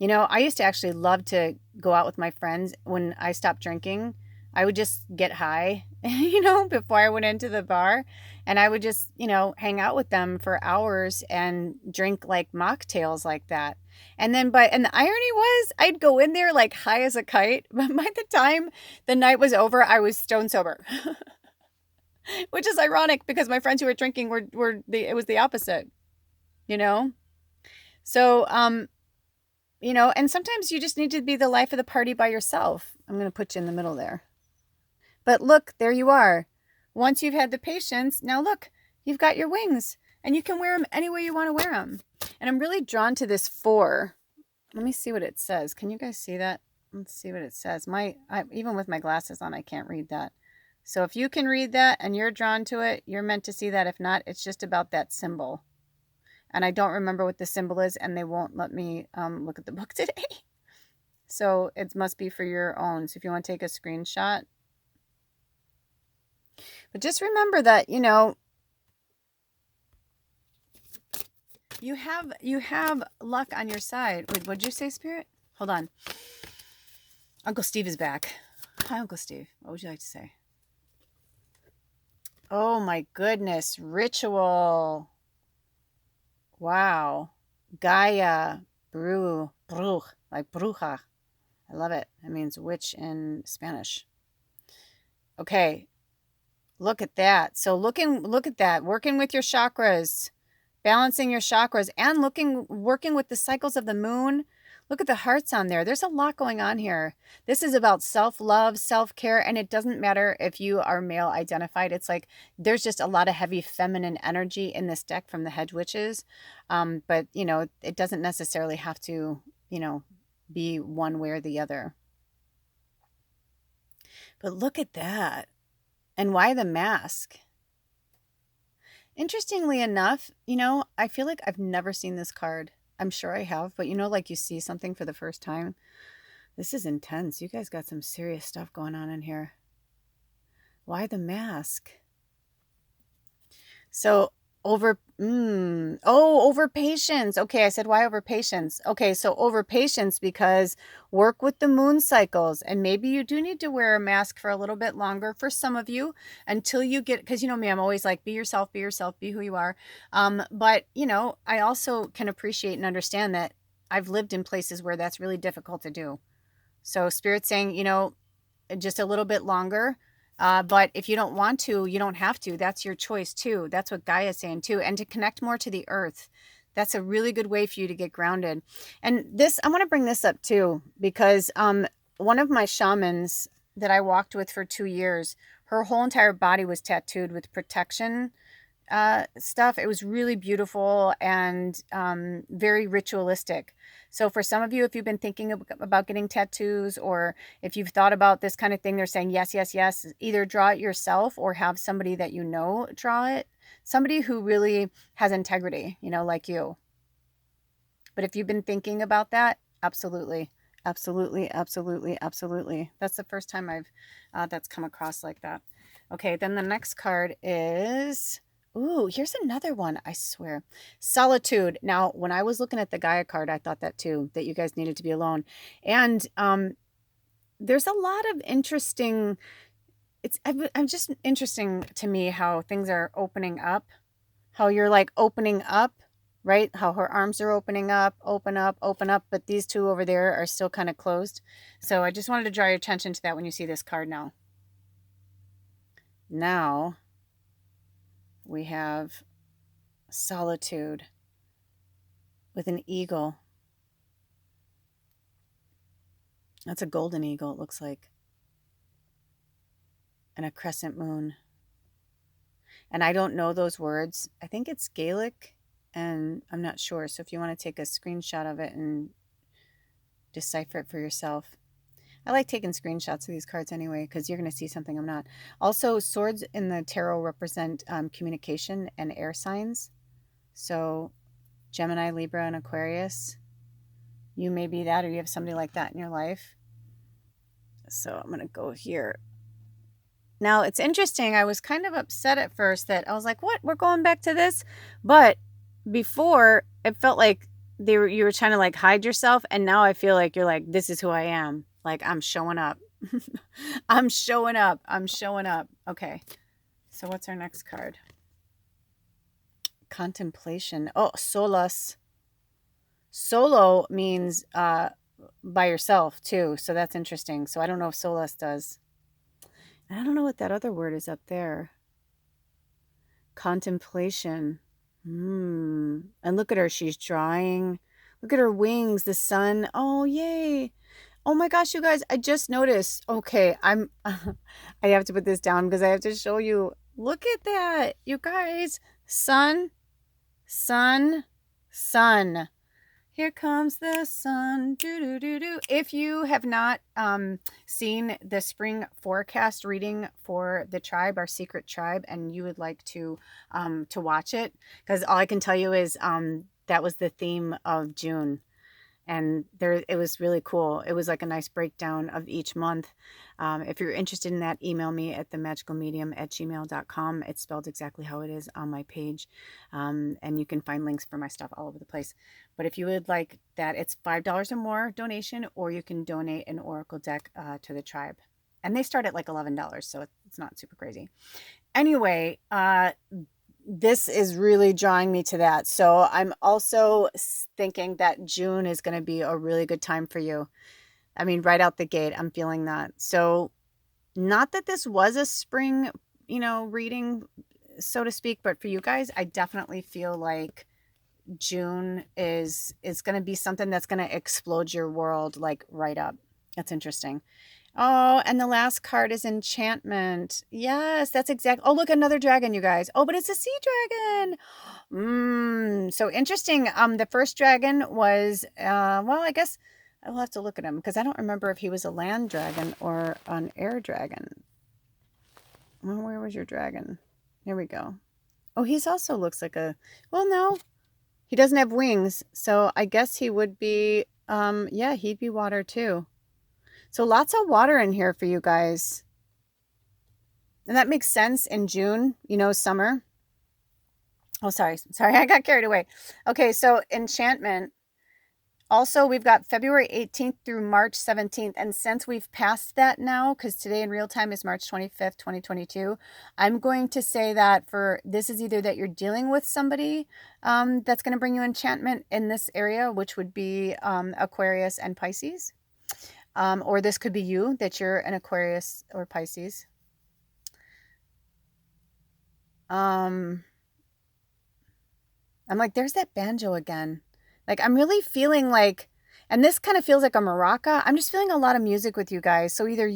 I used to actually love to go out with my friends. When I stopped drinking, I would just get high, before I went into the bar, and I would just, hang out with them for hours and drink like mocktails like that. And then, and the irony was, I'd go in there like high as a kite, but by the time the night was over, I was stone sober. Which is ironic because my friends who were drinking it was the opposite, you know? So, you know, and sometimes you just need to be the life of the party by yourself. I'm going to put you in the middle there. But look, there you are. Once you've had the patience, now look, you've got your wings and you can wear them any way you want to wear them. And I'm really drawn to this 4. Let me see what it says. Can you guys see that? Let's see what it says. Even with my glasses on, I can't read that. So if you can read that and you're drawn to it, you're meant to see that. If not, it's just about that symbol. And I don't remember what the symbol is, and they won't let me look at the book today. So it must be for your own. So if you want to take a screenshot. But just remember that, you know, you have luck on your side. Wait, what'd you say, Spirit? Hold on. Uncle Steve is back. Hi, Uncle Steve. What would you like to say? Oh my goodness. Ritual. Wow. Gaia. Bruj. Like bruja. I love it. It means witch in Spanish. Okay. Look at that. So look at that. Working with your chakras. Balancing your chakras and working with the cycles of the moon. Look at the hearts on there. There's a lot going on here. This is about self-love, self-care, and it doesn't matter if you are male identified. It's like there's just a lot of heavy feminine energy in this deck from the Hedgewitches. But, you know, it doesn't necessarily have to, you know, be one way or the other. But look at that. And why the mask? Interestingly enough, you know, I feel like I've never seen this card. I'm sure I have, but you know, like you see something for the first time. This is intense. You guys got some serious stuff going on in here. Why the mask? So over patience. Okay, I said why over patience? Okay, so over patience because work with the moon cycles, and maybe you do need to wear a mask for a little bit longer for some of you until you get, because you know me, I'm always like, be yourself, be who you are. But you know, I also can appreciate and understand that I've lived in places where that's really difficult to do. So Spirit's saying, you know, just a little bit longer. But if you don't want to, you don't have to. That's your choice too. That's what Gaia is saying too. And to connect more to the earth. That's a really good way for you to get grounded. And this, I want to bring this up too, because one of my shamans that I walked with for 2 years, her whole entire body was tattooed with protection stuff. It was really beautiful and very ritualistic. So for some of you, if you've been thinking about getting tattoos, or if you've thought about this kind of thing, they're saying yes, yes, yes. Either draw it yourself or have somebody that you know draw it. Somebody who really has integrity, you know, like you. But if you've been thinking about that, absolutely. Absolutely, absolutely, absolutely. That's the first time that's come across like that. Okay, then the next card is... Ooh, here's another one, I swear. Solitude. Now, when I was looking at the Gaia card, I thought that too, that you guys needed to be alone. And there's a lot of interesting... I'm just interesting to me how things are opening up. How you're like opening up, right? How her arms are opening up, open up, but these two over there are still kind of closed. So I just wanted to draw your attention to that when you see this card now. Now... we have solitude with an eagle. That's a golden eagle, it looks like. And a crescent moon. And I don't know those words. I think it's Gaelic, and I'm not sure. So if you want to take a screenshot of it and decipher it for yourself. I like taking screenshots of these cards anyway, because you're going to see something I'm not. Also, swords in the tarot represent communication and air signs. So Gemini, Libra, and Aquarius. You may be that, or you have somebody like that in your life. So I'm going to go here. Now, it's interesting. I was kind of upset at first that I was like, what? We're going back to this? But before, it felt like you were trying to like hide yourself. And now I feel like you're like, this is who I am. Like, I'm showing up. I'm showing up. I'm showing up. Okay. So what's our next card? Contemplation. Oh, solace. Solo means by yourself too. So that's interesting. So I don't know if Solas does. I don't know what that other word is up there. Contemplation. And look at her. She's drawing. Look at her wings. The sun. Oh, yay. Oh my gosh, you guys, I just noticed. Okay, I have to put this down because I have to show you. Look at that, you guys. Sun, sun, sun. Here comes the sun. Do, do, do, do. If you have not seen the spring forecast reading for the tribe, our secret tribe, and you would like to watch it, because all I can tell you is that was the theme of June. And there, it was really cool. It was like a nice breakdown of each month. If you're interested in that, email me at themagicalmedium@gmail.com. It's spelled exactly how it is on my page. And you can find links for my stuff all over the place. But if you would like that, it's $5 or more donation, or you can donate an oracle deck to the tribe. And they start at like $11, so it's not super crazy. Anyway, this is really drawing me to that. So I'm also thinking that June is going to be a really good time for you. I mean, right out the gate, I'm feeling that. So not that this was a spring, reading, so to speak, but for you guys, I definitely feel like June is going to be something that's going to explode your world like right up. That's interesting. Oh, and the last card is Enchantment. Yes, that's exact. Oh, look, another dragon, you guys. Oh, but it's a sea dragon. So interesting. The first dragon was, well, I guess I'll have to look at him because I don't remember if he was a land dragon or an air dragon. Well, where was your dragon? There we go. Oh, he's also looks like a, well, no, he doesn't have wings. So I guess he would be, yeah, he'd be water too. So lots of water in here for you guys. And that makes sense in June, summer. Oh, sorry, I got carried away. Okay, so Enchantment. Also, we've got February 18th through March 17th. And since we've passed that now, because today in real time is March 25th, 2022, I'm going to say that this is either that you're dealing with somebody that's going to bring you enchantment in this area, which would be Aquarius and Pisces. Or this could be you, that you're an Aquarius or Pisces. I'm like, there's that banjo again. Like, I'm really feeling like, and this kind of feels like a maraca. I'm just feeling a lot of music with you guys. So either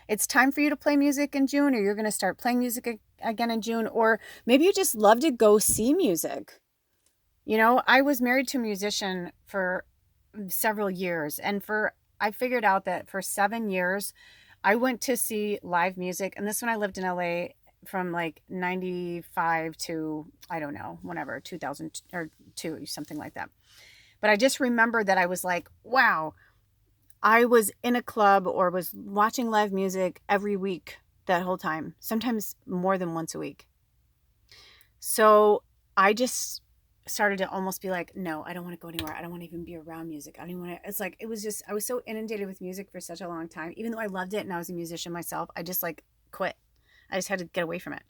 it's time for you to play music in June, or you're going to start playing music again in June, or maybe you just love to go see music. I was married to a musician for several years, and I figured out that for 7 years, I went to see live music. And this when I lived in LA from like 95 to, I don't know, whenever, 2002, something like that. But I just remember that I was like, wow, I was in a club or was watching live music every week that whole time, sometimes more than once a week. So I just started to almost be like, no, I don't want to go anywhere. I don't want to even be around music. I don't even want to, it's like, it was just, I was so inundated with music for such a long time. Even though I loved it and I was a musician myself, I just like quit. I just had to get away from it.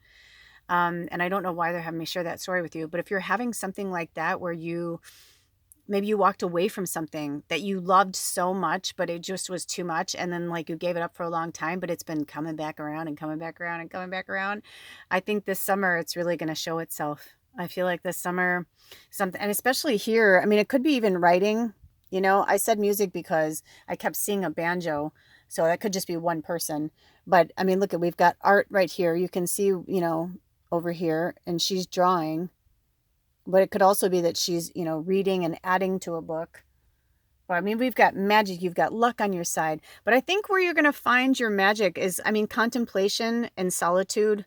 And I don't know why they're having me share that story with you, but if you're having something like that, where maybe you walked away from something that you loved so much, but it just was too much. And then like you gave it up for a long time, but it's been coming back around and coming back around and coming back around. I think this summer, it's really going to show itself. I feel like this summer, something, and especially here, I mean, it could be even writing, I said music because I kept seeing a banjo. So that could just be one person. But I mean, look, we've got art right here. You can see, over here, and she's drawing. But it could also be that she's, reading and adding to a book. Well, I mean, we've got magic. You've got luck on your side. But I think where you're going to find your magic is, contemplation and solitude.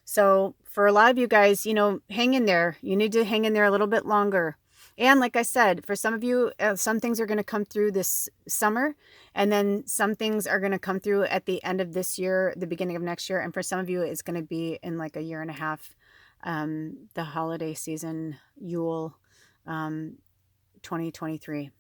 So for a lot of you guys, hang in there. You need to hang in there a little bit longer. And like I said, for some of you, some things are going to come through this summer, and then some things are going to come through at the end of this year, the beginning of next year. And for some of you, it's going to be in like a year and a half. The holiday season, Yule, 2023.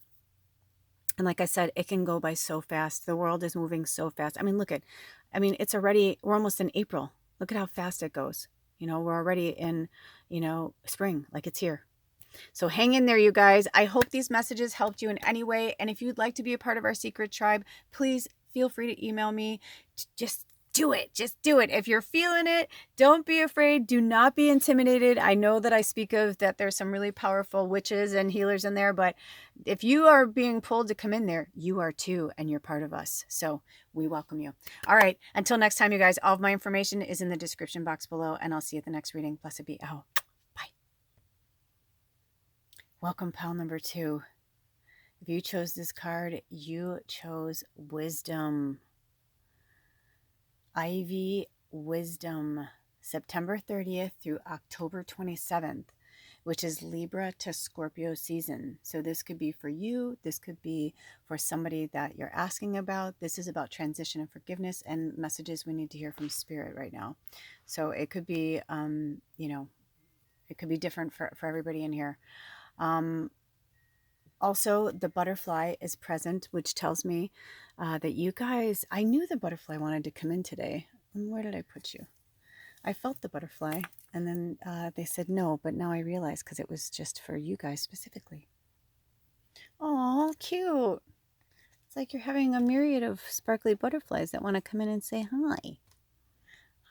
And like I said, it can go by so fast. The world is moving so fast. I mean, we're almost in April. Look at how fast it goes. We're already in, spring, like it's here. So hang in there, you guys. I hope these messages helped you in any way. And if you'd like to be a part of our secret tribe, please feel free to email me. Just do it. Just do it. If you're feeling it, don't be afraid. Do not be intimidated. I know that I speak of that there's some really powerful witches and healers in there, but if you are being pulled to come in there, you are too, and you're part of us. So we welcome you. All right. Until next time, you guys, all of my information is in the description box below, and I'll see you at the next reading. Blessed be. Oh, bye. Welcome, pal number 2. If you chose this card, you chose wisdom. Ivy Wisdom, September 30th through October 27th, which is Libra to Scorpio season. So this could be for you. This could be for somebody that you're asking about. This is about transition and forgiveness and messages we need to hear from Spirit right now. So it could be, it could be different for everybody in here. Also, the butterfly is present, which tells me that you guys, I knew the butterfly wanted to come in today. Where did I put you? I felt the butterfly, and then they said no, but now I realize because it was just for you guys specifically. Oh, cute. It's like you're having a myriad of sparkly butterflies that want to come in and say hi.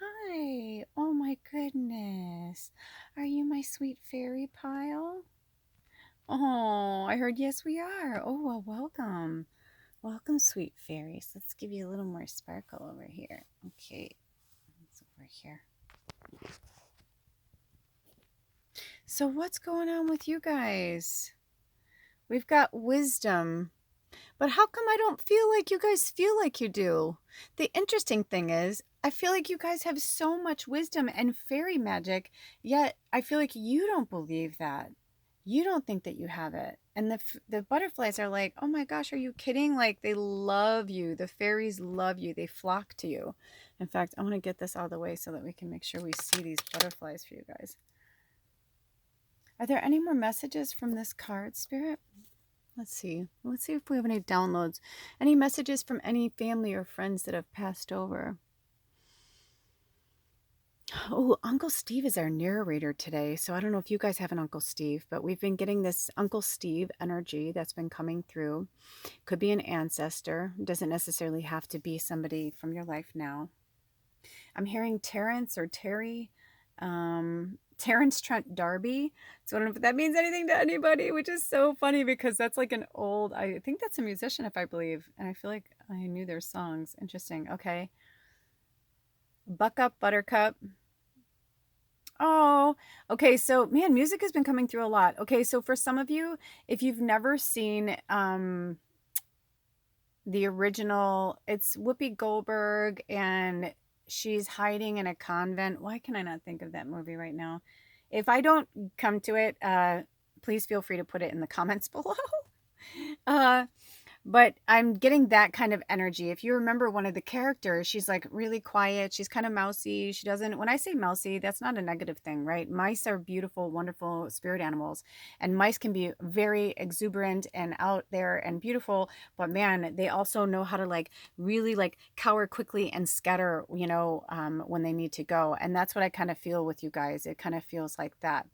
Hi. Oh my goodness. Are you my sweet fairy pile? Oh, I heard yes we are. Oh, well, welcome. Welcome, sweet fairies. Let's give you a little more sparkle over here. Okay, it's over here. So what's going on with you guys? We've got wisdom. But how come I don't feel like you guys feel like you do? The interesting thing is, I feel like you guys have so much wisdom and fairy magic, yet I feel like you don't believe that. You don't think that you have it. And the butterflies are like, oh my gosh, are you kidding? Like, they love you. The fairies love you. They flock to you. In fact, I want to get this out of the way so that we can make sure we see these butterflies for you guys. Are there any more messages from this card, Spirit? Let's see. Let's see if we have any downloads. Any messages from any family or friends that have passed over. Oh, Uncle Steve is our narrator today. So I don't know if you guys have an Uncle Steve, but we've been getting this Uncle Steve energy that's been coming through. Could be an ancestor. Doesn't necessarily have to be somebody from your life now. I'm hearing Terrence or Terry. Terrence Trent D'Arby. So I don't know if that means anything to anybody, which is so funny because that's like an old, I think that's a musician, if I believe. And I feel like I knew their songs. Interesting. Okay. Buck Up Buttercup. Oh, okay. So, man, music has been coming through a lot. Okay, so for some of you, if you've never seen the original, it's Whoopi Goldberg, and she's hiding in a convent. Why can I not think of that movie right now? If I don't come to it, please feel free to put it in the comments below. But I'm getting that kind of energy. If you remember one of the characters, she's like really quiet. She's kind of mousy. She doesn't, when I say mousy, that's not a negative thing, right? Mice are beautiful, wonderful spirit animals. And mice can be very exuberant and out there and beautiful. But man, they also know how to like really like cower quickly and scatter, when they need to go. And that's what I kind of feel with you guys. It kind of feels like that.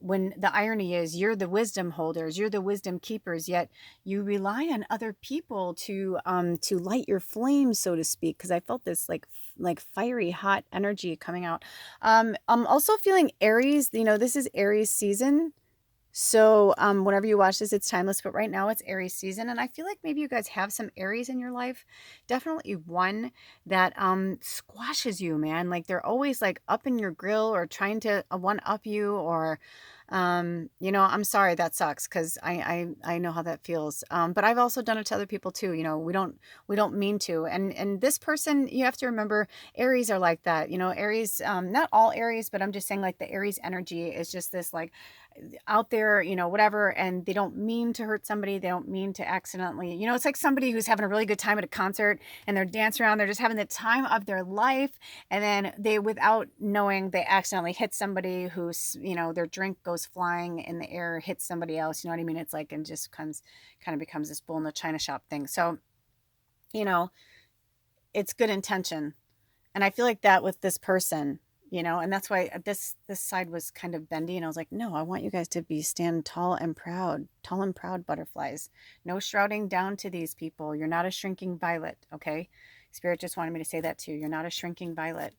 When the irony is you're the wisdom holders, you're the wisdom keepers, yet you rely on other people to light your flames, so to speak. Because I felt this like fiery hot energy coming out. I'm also feeling Aries. This is Aries season. So whenever you watch this, it's timeless. But right now it's Aries season. And I feel like maybe you guys have some Aries in your life. Definitely one that squashes you, man. Like they're always like up in your grill or trying to one-up you or, I'm sorry, that sucks because I know how that feels. But I've also done it to other people too. We don't mean to. And this person, you have to remember, Aries are like that. Aries, not all Aries, but I'm just saying like the Aries energy is just this like out there, whatever, and they don't mean to hurt somebody. They don't mean to accidentally, it's like somebody who's having a really good time at a concert and they're dancing around, they're just having the time of their life. And then they, without knowing, they accidentally hit somebody who's, their drink goes flying in the air, hits somebody else. You know what I mean? It's like, and just kind of becomes this bull in the china shop thing. So, it's good intention. And I feel like that with this person, you know, and that's why this side was kind of bendy, and I was like, no, I want you guys to be stand tall and proud butterflies. No shrouding down to these people. You're not a shrinking violet, okay? Spirit just wanted me to say that too. You're not a shrinking violet.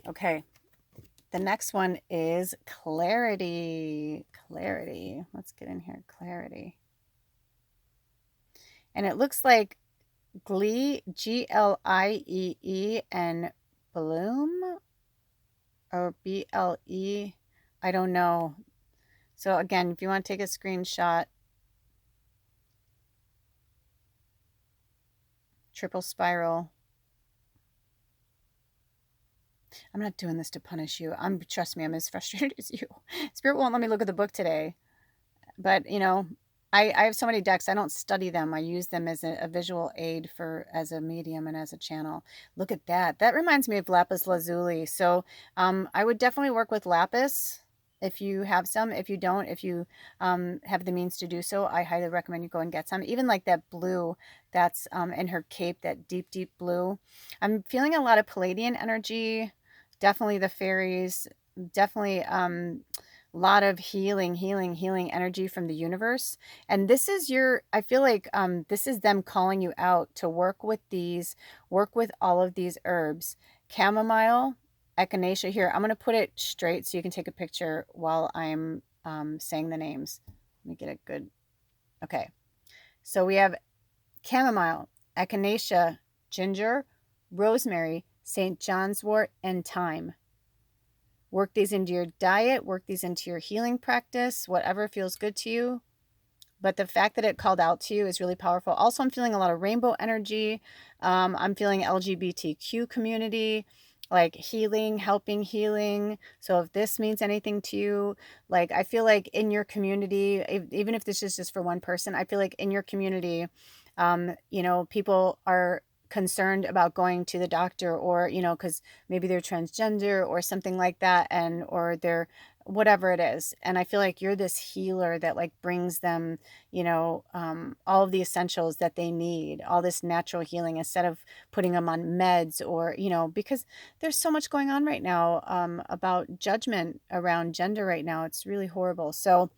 Okay. The next one is clarity. Clarity. Let's get in here. Clarity. And it looks like Glee, Glee, and Bloom, or BLE. I don't know. So again, if you want to take a screenshot, triple spiral. I'm not doing this to punish you. Trust me, I'm as frustrated as you. Spirit won't let me look at the book today. But, you know, I have so many decks. I don't study them. I use them as a visual aid as a medium and as a channel. Look at that. That reminds me of lapis lazuli. So I would definitely work with lapis if you have some. If you don't, if you have the means to do so, I highly recommend you go and get some. Even like that blue that's in her cape, that deep, deep blue. I'm feeling a lot of Palladian energy. Definitely the fairies. Definitely lot of healing energy from the universe. And this is I feel like this is them calling you out to work with all of these herbs. Chamomile, echinacea. Here, I'm going to put it straight so you can take a picture while I'm saying the names. Let me get it good. Okay. So we have chamomile, echinacea, ginger, rosemary, St. John's wort, and thyme. Work these into your diet, work these into your healing practice, whatever feels good to you. But the fact that it called out to you is really powerful. Also, I'm feeling a lot of rainbow energy. I'm feeling LGBTQ community, like healing, helping healing. So if this means anything to you, like I feel like in your community, even if this is just for one person, I feel like in your community, you know, people are concerned about going to the doctor, or you know, because maybe they're transgender or something like that, and or they're whatever it is. And I feel like you're this healer that like brings them, you know, all of the essentials that they need, all this natural healing, instead of putting them on meds, or you know, because there's so much going on right now about judgment around gender right now. It's really horrible. So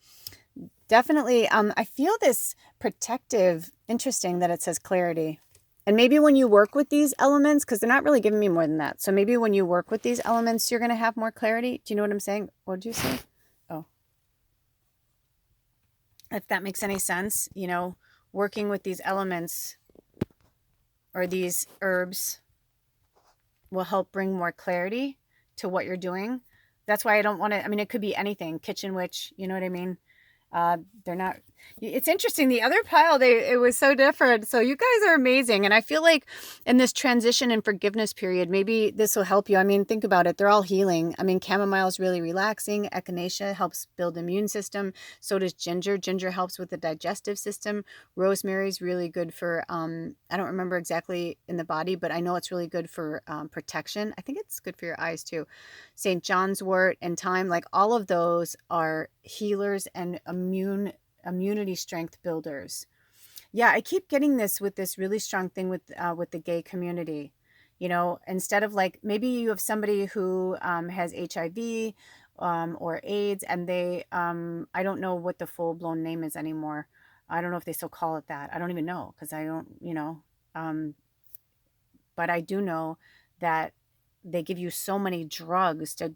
definitely I feel this protective. Interesting that it says clarity. And maybe when you work with these elements, because they're not really giving me more than that. So maybe when you work with these elements, you're going to have more clarity. Do you know what I'm saying? What did you say? Oh, if that makes any sense, you know, working with these elements or these herbs will help bring more clarity to what you're doing. That's why I don't want to, I mean, it could be anything, kitchen witch, you know what I mean? They're not, it's interesting. The other pile, it was so different. So you guys are amazing. And I feel like in this transition and forgiveness period, maybe this will help you. I mean, think about it. They're all healing. I mean, chamomile is really relaxing. Echinacea helps build the immune system. So does ginger. Ginger helps with the digestive system. Rosemary is really good for, I don't remember exactly in the body, but I know it's really good for protection. I think it's good for your eyes too. St. John's wort and thyme, like all of those are healers and immunity strength builders. Yeah, I keep getting this with this really strong thing with the gay community. You know, instead of like, maybe you have somebody who has HIV or AIDS, and they I don't know what the full blown name is anymore. I don't know if they still call it that. I don't even know, because I don't, you know, but I do know that they give you so many drugs to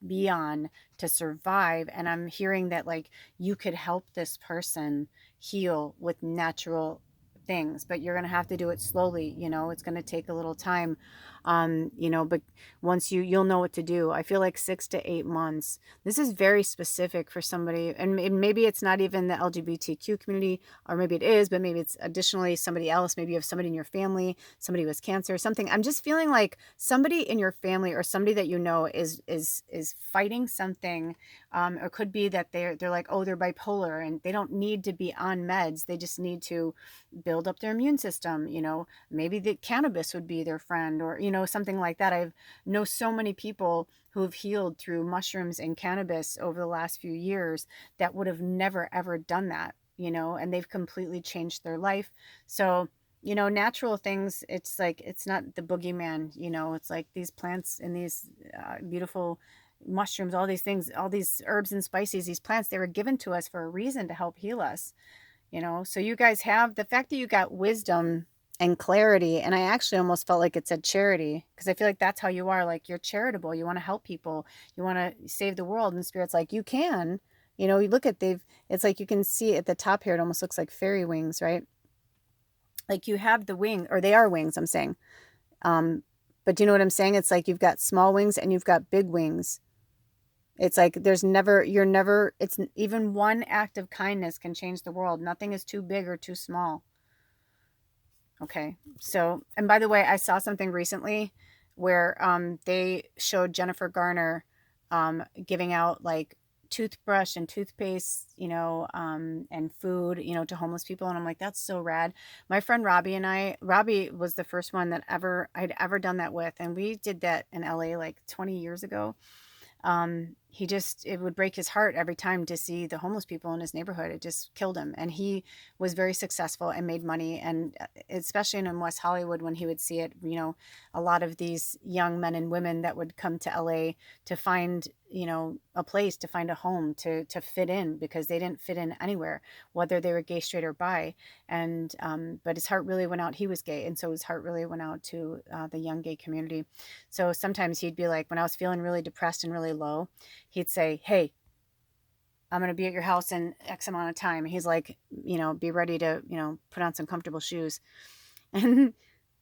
be on to survive. And I'm hearing that like you could help this person heal with natural things, but you're going to have to do it slowly. You know, it's going to take a little time. You know, but once you'll know what to do. I feel like 6 to 8 months. This is very specific for somebody, and maybe it's not even the LGBTQ community, or maybe it is, but maybe it's additionally somebody else. Maybe you have somebody in your family, somebody with cancer or something. I'm just feeling like somebody in your family or somebody that you know is fighting something. Or could be that they're like, oh, they're bipolar and they don't need to be on meds. They just need to build up their immune system. You know, maybe the cannabis would be their friend, or you know, something like that. I know so many people who have healed through mushrooms and cannabis over the last few years that would have never ever done that, you know, and they've completely changed their life. So you know, natural things, it's like, it's not the boogeyman, you know, it's like these plants and these beautiful mushrooms, all these things, all these herbs and spices, these plants, they were given to us for a reason to help heal us, you know. So you guys have the fact that you got wisdom and clarity, and I actually almost felt like it said charity, because I feel like that's how you are. Like, you're charitable, you want to help people, you want to save the world, and Spirit's like, you can, you know. You look at, they've, it's like you can see at the top here, it almost looks like fairy wings, right? Like, you have the wing, or they are wings, I'm saying. But do you know what I'm saying? It's like you've got small wings and you've got big wings. It's like there's never, you're never, it's even one act of kindness can change the world. Nothing is too big or too small. Okay. So, and by the way, I saw something recently where they showed Jennifer Garner giving out like toothbrush and toothpaste, you know, and food, you know, to homeless people. And I'm like, that's so rad. My friend Robbie and Robbie was the first one that I'd ever done that with. And we did that in LA like 20 years ago. He just, it would break his heart every time to see the homeless people in his neighborhood. It just killed him. And he was very successful and made money. And especially in West Hollywood, when he would see it, you know, a lot of these young men and women that would come to LA to find, you know, a place, to find a home, to fit in, because they didn't fit in anywhere, whether they were gay, straight, or bi. And, but his heart really went out. He was gay. And so his heart really went out to the young gay community. So sometimes he'd be like, when I was feeling really depressed and really low, he'd say, hey, I'm going to be at your house in X amount of time. He's like, you know, be ready to, you know, put on some comfortable shoes. And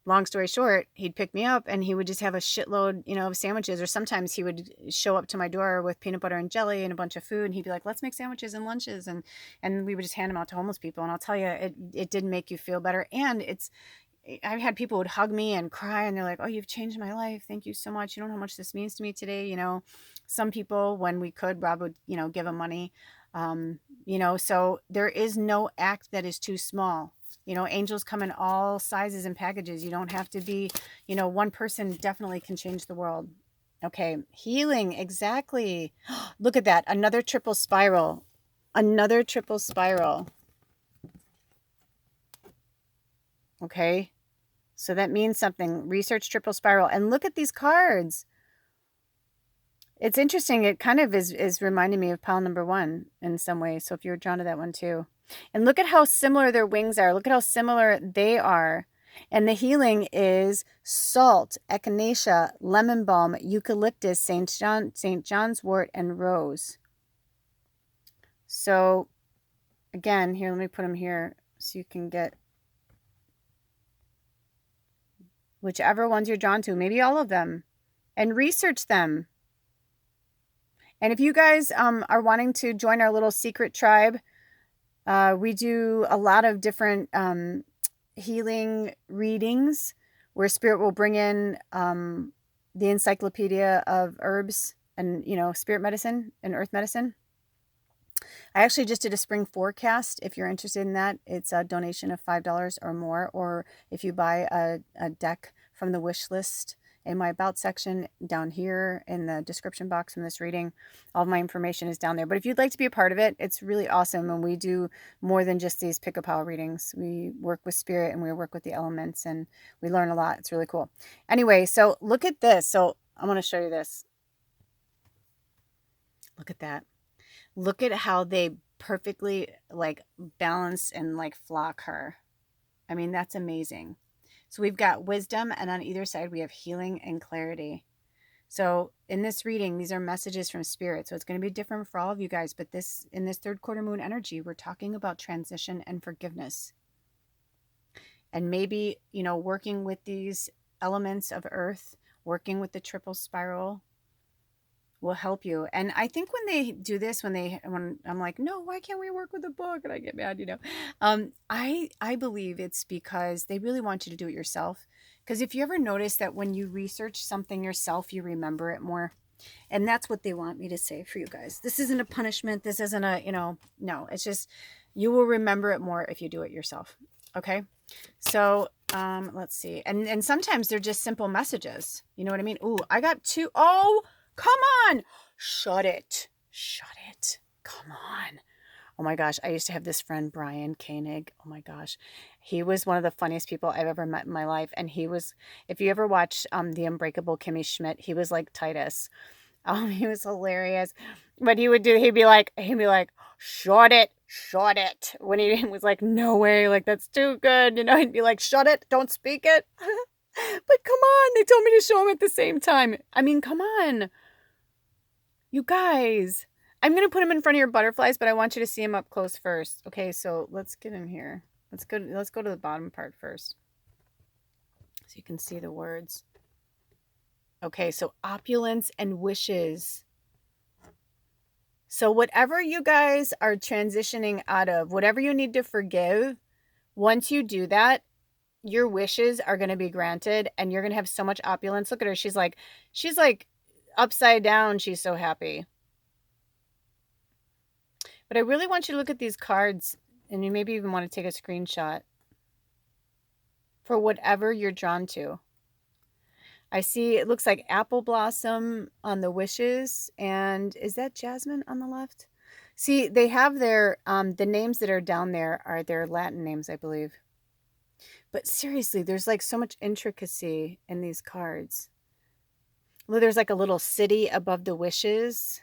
long story short, he'd pick me up and he would just have a shitload, you know, of sandwiches. Or sometimes he would show up to my door with peanut butter and jelly and a bunch of food. And he'd be like, let's make sandwiches and lunches. And we would just hand them out to homeless people. And I'll tell you, it did make you feel better. And I've had people would hug me and cry and they're like, oh, you've changed my life. Thank you so much. You don't know how much this means to me today. You know, some people, when we could, Rob would, you know, give them money. You know, so there is no act that is too small. You know, angels come in all sizes and packages. You don't have to be, you know, one person definitely can change the world. Okay. Healing. Exactly. Look at that. Another triple spiral. Another triple spiral. Okay. So that means something. Research triple spiral. And look at these cards. It's interesting. It kind of is reminding me of pile number 1 in some way. So if you're drawn to that one too. And look at how similar their wings are. Look at how similar they are. And the healing is salt, echinacea, lemon balm, eucalyptus, St. John's wort, and rose. So again, here, let me put them here so you can get whichever ones you're drawn to, maybe all of them, and research them. And if you guys are wanting to join our little secret tribe, we do a lot of different healing readings where Spirit will bring in the encyclopedia of herbs and, you know, spirit medicine and earth medicine. I actually just did a spring forecast. If you're interested in that, it's a donation of $5 or more. Or if you buy a deck from the wish list in my about section down here in the description box from this reading, all of my information is down there. But if you'd like to be a part of it, it's really awesome. And we do more than just these pick-a-pile readings. We work with spirit and we work with the elements and we learn a lot. It's really cool. Anyway, so look at this. So I'm going to show you this. Look at that. Look at how they perfectly like balance and like flock her. I mean, that's amazing. So we've got wisdom, and on either side we have healing and clarity. So in this reading, these are messages from Spirit. So it's going to be different for all of you guys, but in this third quarter moon energy, we're talking about transition and forgiveness. And maybe, you know, working with these elements of earth, working with the triple spiral will help you. And I think when they do this, when I'm like, no, why can't we work with a book? And I get mad, you know. I believe it's because they really want you to do it yourself. Because if you ever notice that when you research something yourself, you remember it more. And that's what they want me to say for you guys. This isn't a punishment. This isn't a, you know, no, it's just, you will remember it more if you do it yourself. Okay. So, let's see. And sometimes they're just simple messages. You know what I mean? Ooh, I got 2. Oh, come on. Shut it. Shut it. Come on. Oh my gosh, I used to have this friend, Brian Koenig. Oh my gosh. He was one of the funniest people I've ever met in my life. And he was, if you ever watch The Unbreakable Kimmy Schmidt, he was like Titus. He was hilarious. But he'd be like, shut it. When he was like, no way, like that's too good. He'd be like, shut it, don't speak it. But come on, they told me to show him at the same time. I mean, come on. You guys. I'm going to put him in front of your butterflies, but I want you to see him up close first. Okay, so let's get him here. Let's go to the bottom part first. So you can see the words. Okay, so opulence and wishes. So whatever you guys are transitioning out of, whatever you need to forgive, once you do that, your wishes are going to be granted and you're going to have so much opulence. Look at her. She's like upside down. She's so happy. But I really want you to look at these cards and you maybe even want to take a screenshot for whatever you're drawn to. I see it looks like apple blossom on the wishes. And is that jasmine on the left? See, they have their, the names that are down there are their Latin names, I believe. But seriously, there's like so much intricacy in these cards. Well, there's like a little city above the wishes.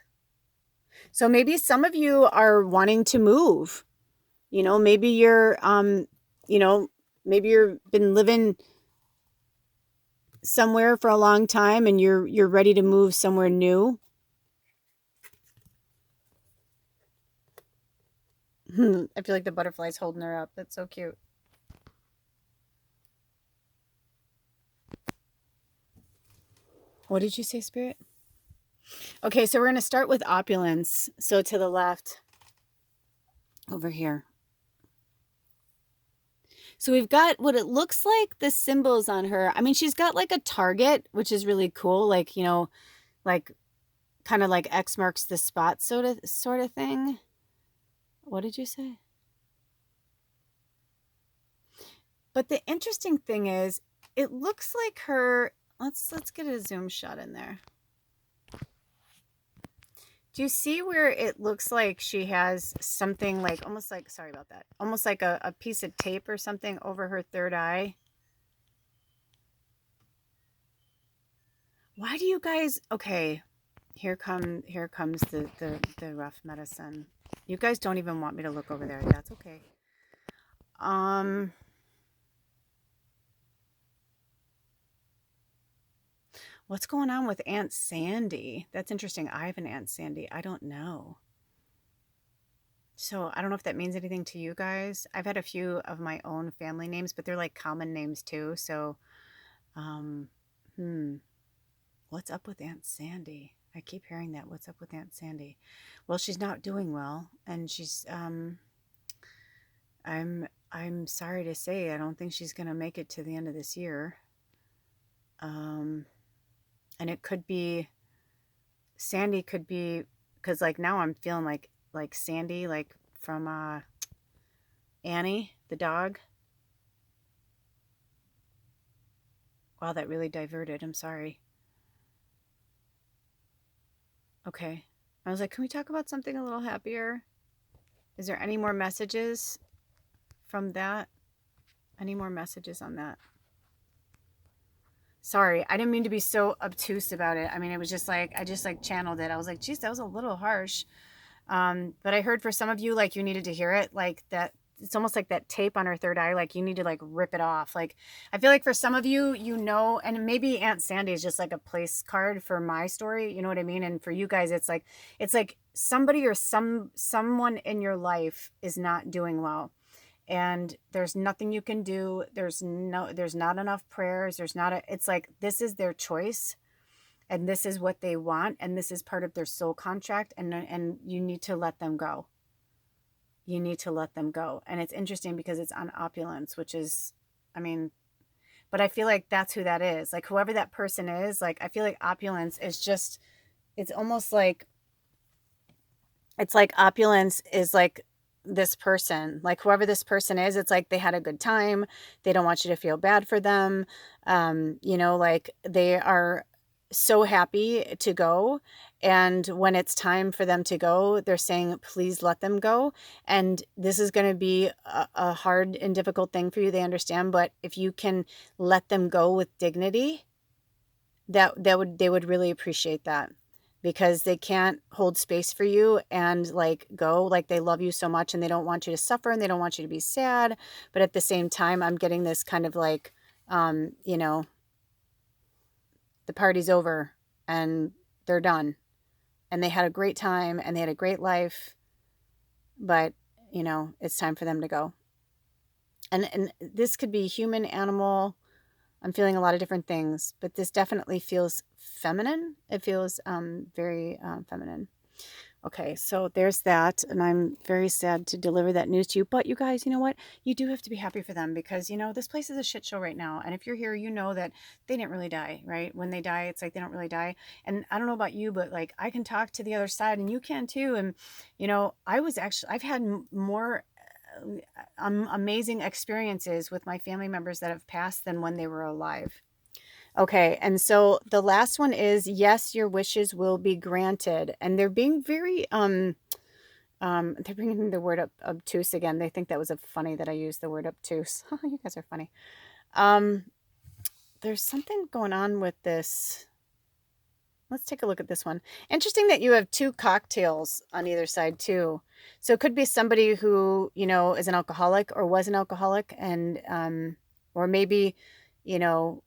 So maybe some of you are wanting to move. Maybe you're, maybe you've been living somewhere for a long time and you're ready to move somewhere new. I feel like the butterfly's holding her up. That's so cute. What did you say, Spirit? Okay, so we're going to start with opulence. So to the left, over here. So we've got what it looks like the symbols on her. I mean, she's got like a target, which is really cool. Like, like kind of like X marks the spot sort of thing. What did you say? But the interesting thing is, it looks like her. Let's get a zoom shot in there. Do you see where it looks like she has something like, almost like, sorry about that, almost like a piece of tape or something over her third eye? Why do you guys, okay, here comes the rough medicine. You guys don't even want me to look over there. That's okay. What's going on with Aunt Sandy? That's interesting. I have an Aunt Sandy. I don't know. So I don't know if that means anything to you guys. I've had a few of my own family names, but they're like common names too. So, what's up with Aunt Sandy? I keep hearing that. What's up with Aunt Sandy? Well, she's not doing well, and she's I'm sorry to say, I don't think she's gonna make it to the end of this year. And it could be, Sandy could be, because like now I'm feeling like Sandy, like from Annie, the dog. Wow, that really diverted. I'm sorry. Okay. I was like, can we talk about something a little happier? Is there any more messages from that? Any more messages on that? Sorry, I didn't mean to be so obtuse about it. I mean, it was just like, I just like channeled it. I was like, geez, that was a little harsh. But I heard for some of you, like you needed to hear it, like that. It's almost like that tape on her third eye. Like you need to like rip it off. Like, I feel like for some of you, and maybe Aunt Sandy is just like a place card for my story. You know what I mean? And for you guys, it's like somebody or someone in your life is not doing well. And there's nothing you can do. There's not enough prayers. It's like, this is their choice and this is what they want. And this is part of their soul contract. And you need to let them go. You need to let them go. And it's interesting because it's on opulence, which is, I mean, but I feel like that's who that is. Like whoever that person is, like, I feel like opulence is just, it's almost like, it's like opulence is like this person, like whoever this person is, it's like they had a good time. They don't want you to feel bad for them. Like they are, so happy to go. And when it's time for them to go, they're saying, please let them go. And this is going to be a hard and difficult thing for you. They understand. But if you can let them go with dignity, they would really appreciate that, because they can't hold space for you and like go, like they love you so much and they don't want you to suffer and they don't want you to be sad. But at the same time, I'm getting this kind of like, you know, the party's over and they're done and they had a great time and they had a great life, but you know, it's time for them to go. And this could be human, animal. I'm feeling a lot of different things, but this definitely feels feminine. It feels very feminine. Okay, so there's that, and I'm very sad to deliver that news to you. But you guys, you know what? You do have to be happy for them, because, you know, this place is a shit show right now. And if you're here, you know that they didn't really die, right? When they die, it's like they don't really die. And I don't know about you, but like I can talk to the other side, and you can too. And, you know, I've had more amazing experiences with my family members that have passed than when they were alive. Okay, and so the last one is, yes, your wishes will be granted. And they're being very they're bringing the word up obtuse again. They think that was funny that I used the word obtuse. You guys are funny. There's something going on with this. Let's take a look at this one. Interesting that you have two cocktails on either side too. So it could be somebody who, you know, is an alcoholic or was an alcoholic, and or maybe, you know,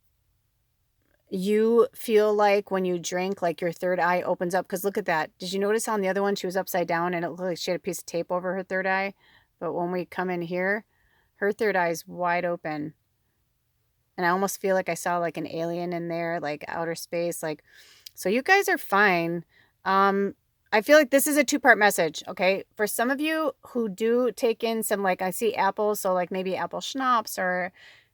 you feel like when you drink, like your third eye opens up. Because look at that. Did you notice on the other one, she was upside down and it looked like she had a piece of tape over her third eye? But when we come in here, her third eye is wide open. And I almost feel like I saw like an alien in there, like outer space. Like, so you guys are fine. I feel like this is a two-part message, okay? For some of you who do take in some, like I see apples, so like maybe apple schnapps or,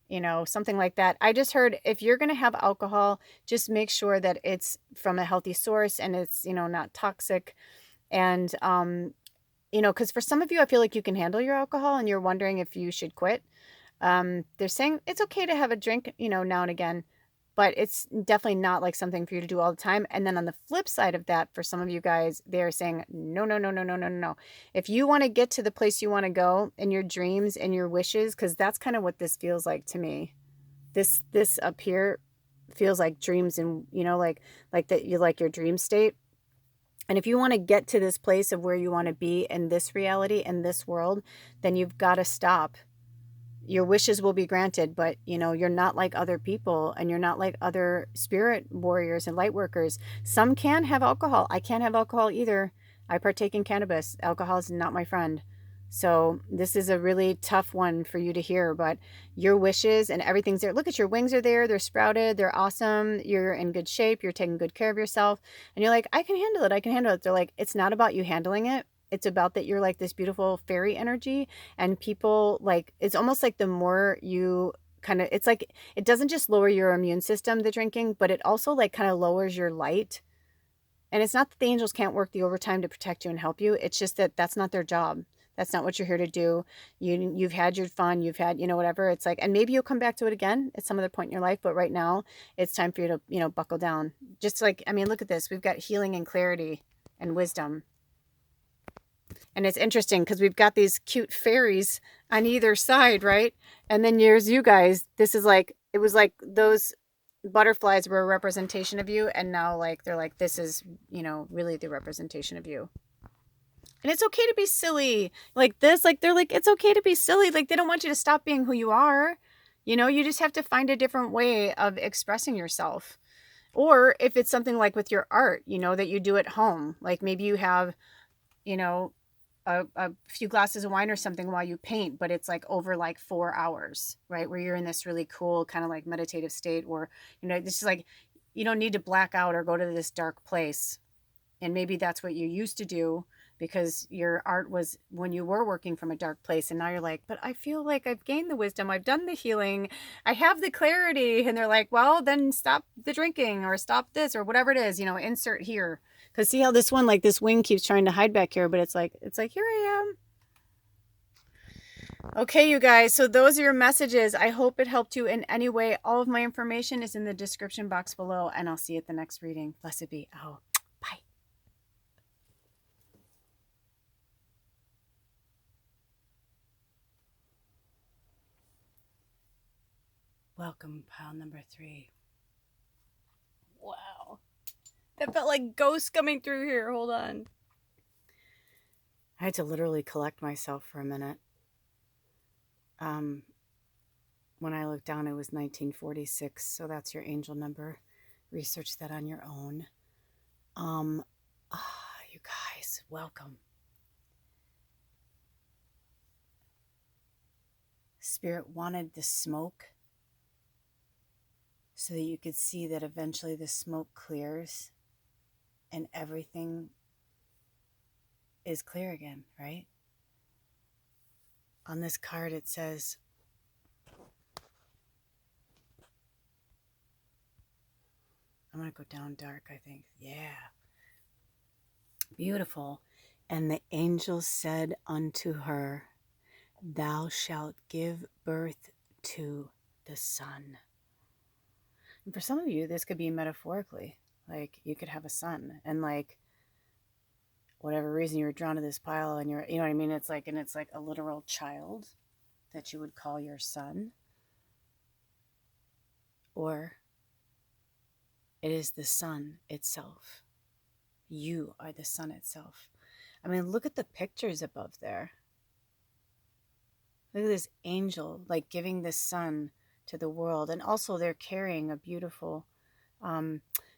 you know, something like that. I just heard if you're going to have alcohol, just make sure that it's from a healthy source and it's, you know, not toxic. And, you know, because for some of you, I feel like you can handle your alcohol and you're wondering if you should quit. They're saying it's okay to have a drink, you know, now and again, but it's definitely not like something for you to do all the time. And then on the flip side of that, for some of you guys, they're saying, no, no, no, no, no, no, no. If you want to get to the place you want to go in your dreams and your wishes, because that's kind of what this feels like to me. This up here feels like dreams, and, you know, like that you like your dream state. And if you want to get to this place of where you want to be in this reality, in this world, then you've got to stop. Your wishes will be granted, but you know, you're not like other people and you're not like other spirit warriors and light workers. Some can have alcohol. I can't have alcohol either. I partake in cannabis. Alcohol is not my friend. So this is a really tough one for you to hear, but your wishes and everything's there. Look at your wings are there. They're sprouted. They're awesome. You're in good shape. You're taking good care of yourself. And you're like, I can handle it. I can handle it. They're like, it's not about you handling it. It's about that you're like this beautiful fairy energy, and people like, it's almost like the more you kind of, it's like, it doesn't just lower your immune system, the drinking, but it also like kind of lowers your light. And it's not that the angels can't work the overtime to protect you and help you. It's just that that's not their job. That's not what you're here to do. You've had your fun. You've had, you know, whatever. It's like, and maybe you'll come back to it again at some other point in your life. But right now, it's time for you to, you know, buckle down. Just like, I mean, look at this. We've got healing and clarity and wisdom. And it's interesting because we've got these cute fairies on either side, right? And then here's you guys. This is like, it was like those butterflies were a representation of you. And now like, they're like, this is, you know, really the representation of you. And it's okay to be silly like this. Like, they're like, it's okay to be silly. Like, they don't want you to stop being who you are. You know, you just have to find a different way of expressing yourself. Or if it's something like with your art, you know, that you do at home, like maybe you have, you know, a few glasses of wine or something while you paint, but it's like over like 4 hours, right? Where you're in this really cool kind of like meditative state, or, you know, this is like, you don't need to black out or go to this dark place. And maybe that's what you used to do because your art was when you were working from a dark place. And now you're like, but I feel like I've gained the wisdom. I've done the healing. I have the clarity. And they're like, well, then stop the drinking or stop this or whatever it is, you know, insert here. Because see how this one, like this wing keeps trying to hide back here, but it's like, here I am. Okay, you guys, so those are your messages. I hope it helped you in any way. All of my information is in the description box below, and I'll see you at the next reading. Blessed be. Oh, bye. Welcome, pile number 3. Wow. That felt like ghosts coming through here. Hold on. I had to literally collect myself for a minute. When I looked down, it was 1946, so that's your angel number. Research that on your own. You guys, welcome. Spirit wanted the smoke so that you could see that eventually the smoke clears and everything is clear again, right? On this card it says, I'm going to go down dark, I think. Yeah. Beautiful. And the angel said unto her, thou shalt give birth to the son. And for some of you, this could be metaphorically. Like, you could have a son, and like, whatever reason you were drawn to this pile, and you're, you know what I mean? It's like, and it's like a literal child that you would call your son. Or it is the sun itself. You are the sun itself. I mean, look at the pictures above there. Look at this angel, like giving the sun to the world. And also they're carrying a beautiful,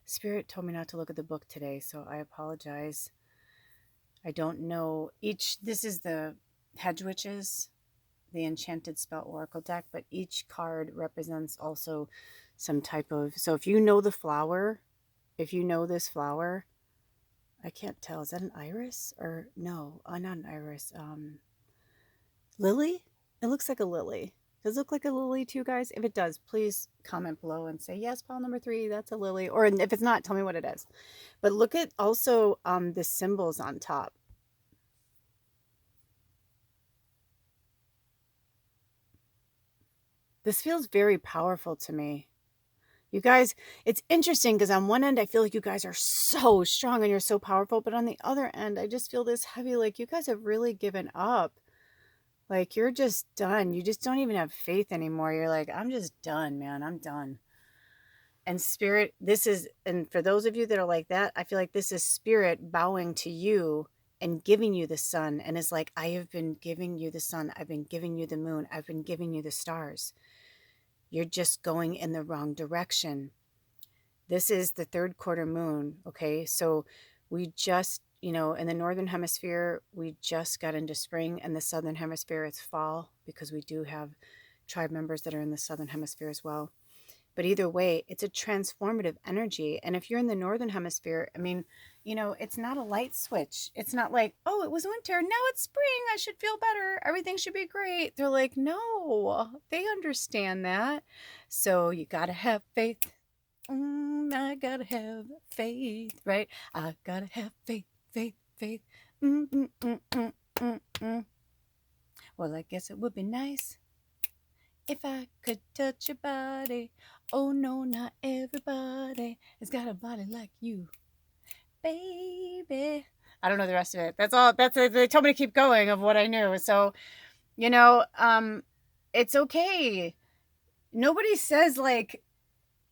Spirit told me not to look at the book today, so I apologize. I don't know this is the Hedgewitches, the Enchanted Spell Oracle deck, but each card represents also some type of, so if you know the flower, if you know this flower, I can't tell, is that an iris or no, not an iris, lily? It looks like a lily. Does it look like a lily to you guys? If it does, please comment below and say, yes, pile number 3, that's a lily. Or if it's not, tell me what it is. But look at also the symbols on top. This feels very powerful to me. You guys, it's interesting because on one end, I feel like you guys are so strong and you're so powerful. But on the other end, I just feel this heavy, like you guys have really given up. Like, you're just done. You just don't even have faith anymore. You're like, I'm just done, man. I'm done. And Spirit, this is, and for those of you that are like that, I feel like this is Spirit bowing to you and giving you the sun. And it's like, I have been giving you the sun. I've been giving you the moon. I've been giving you the stars. You're just going in the wrong direction. This is the 3rd quarter moon. Okay. So we just, you know, in the Northern Hemisphere, we just got into spring, and the Southern Hemisphere, it's fall, because we do have tribe members that are in the Southern Hemisphere as well. But either way, it's a transformative energy. And if you're in the Northern Hemisphere, I mean, you know, it's not a light switch. It's not like, oh, it was winter, now it's spring, I should feel better, everything should be great. They're like, no, they understand that. So you got to have faith. I got to have faith, right? I got to have faith, faith, faith. Well, I guess it would be nice if I could touch your body. Oh no, not everybody has got a body like you, baby. I don't know the rest of it. That's all. They told me to keep going of what I knew. So, you know, it's okay. Nobody says like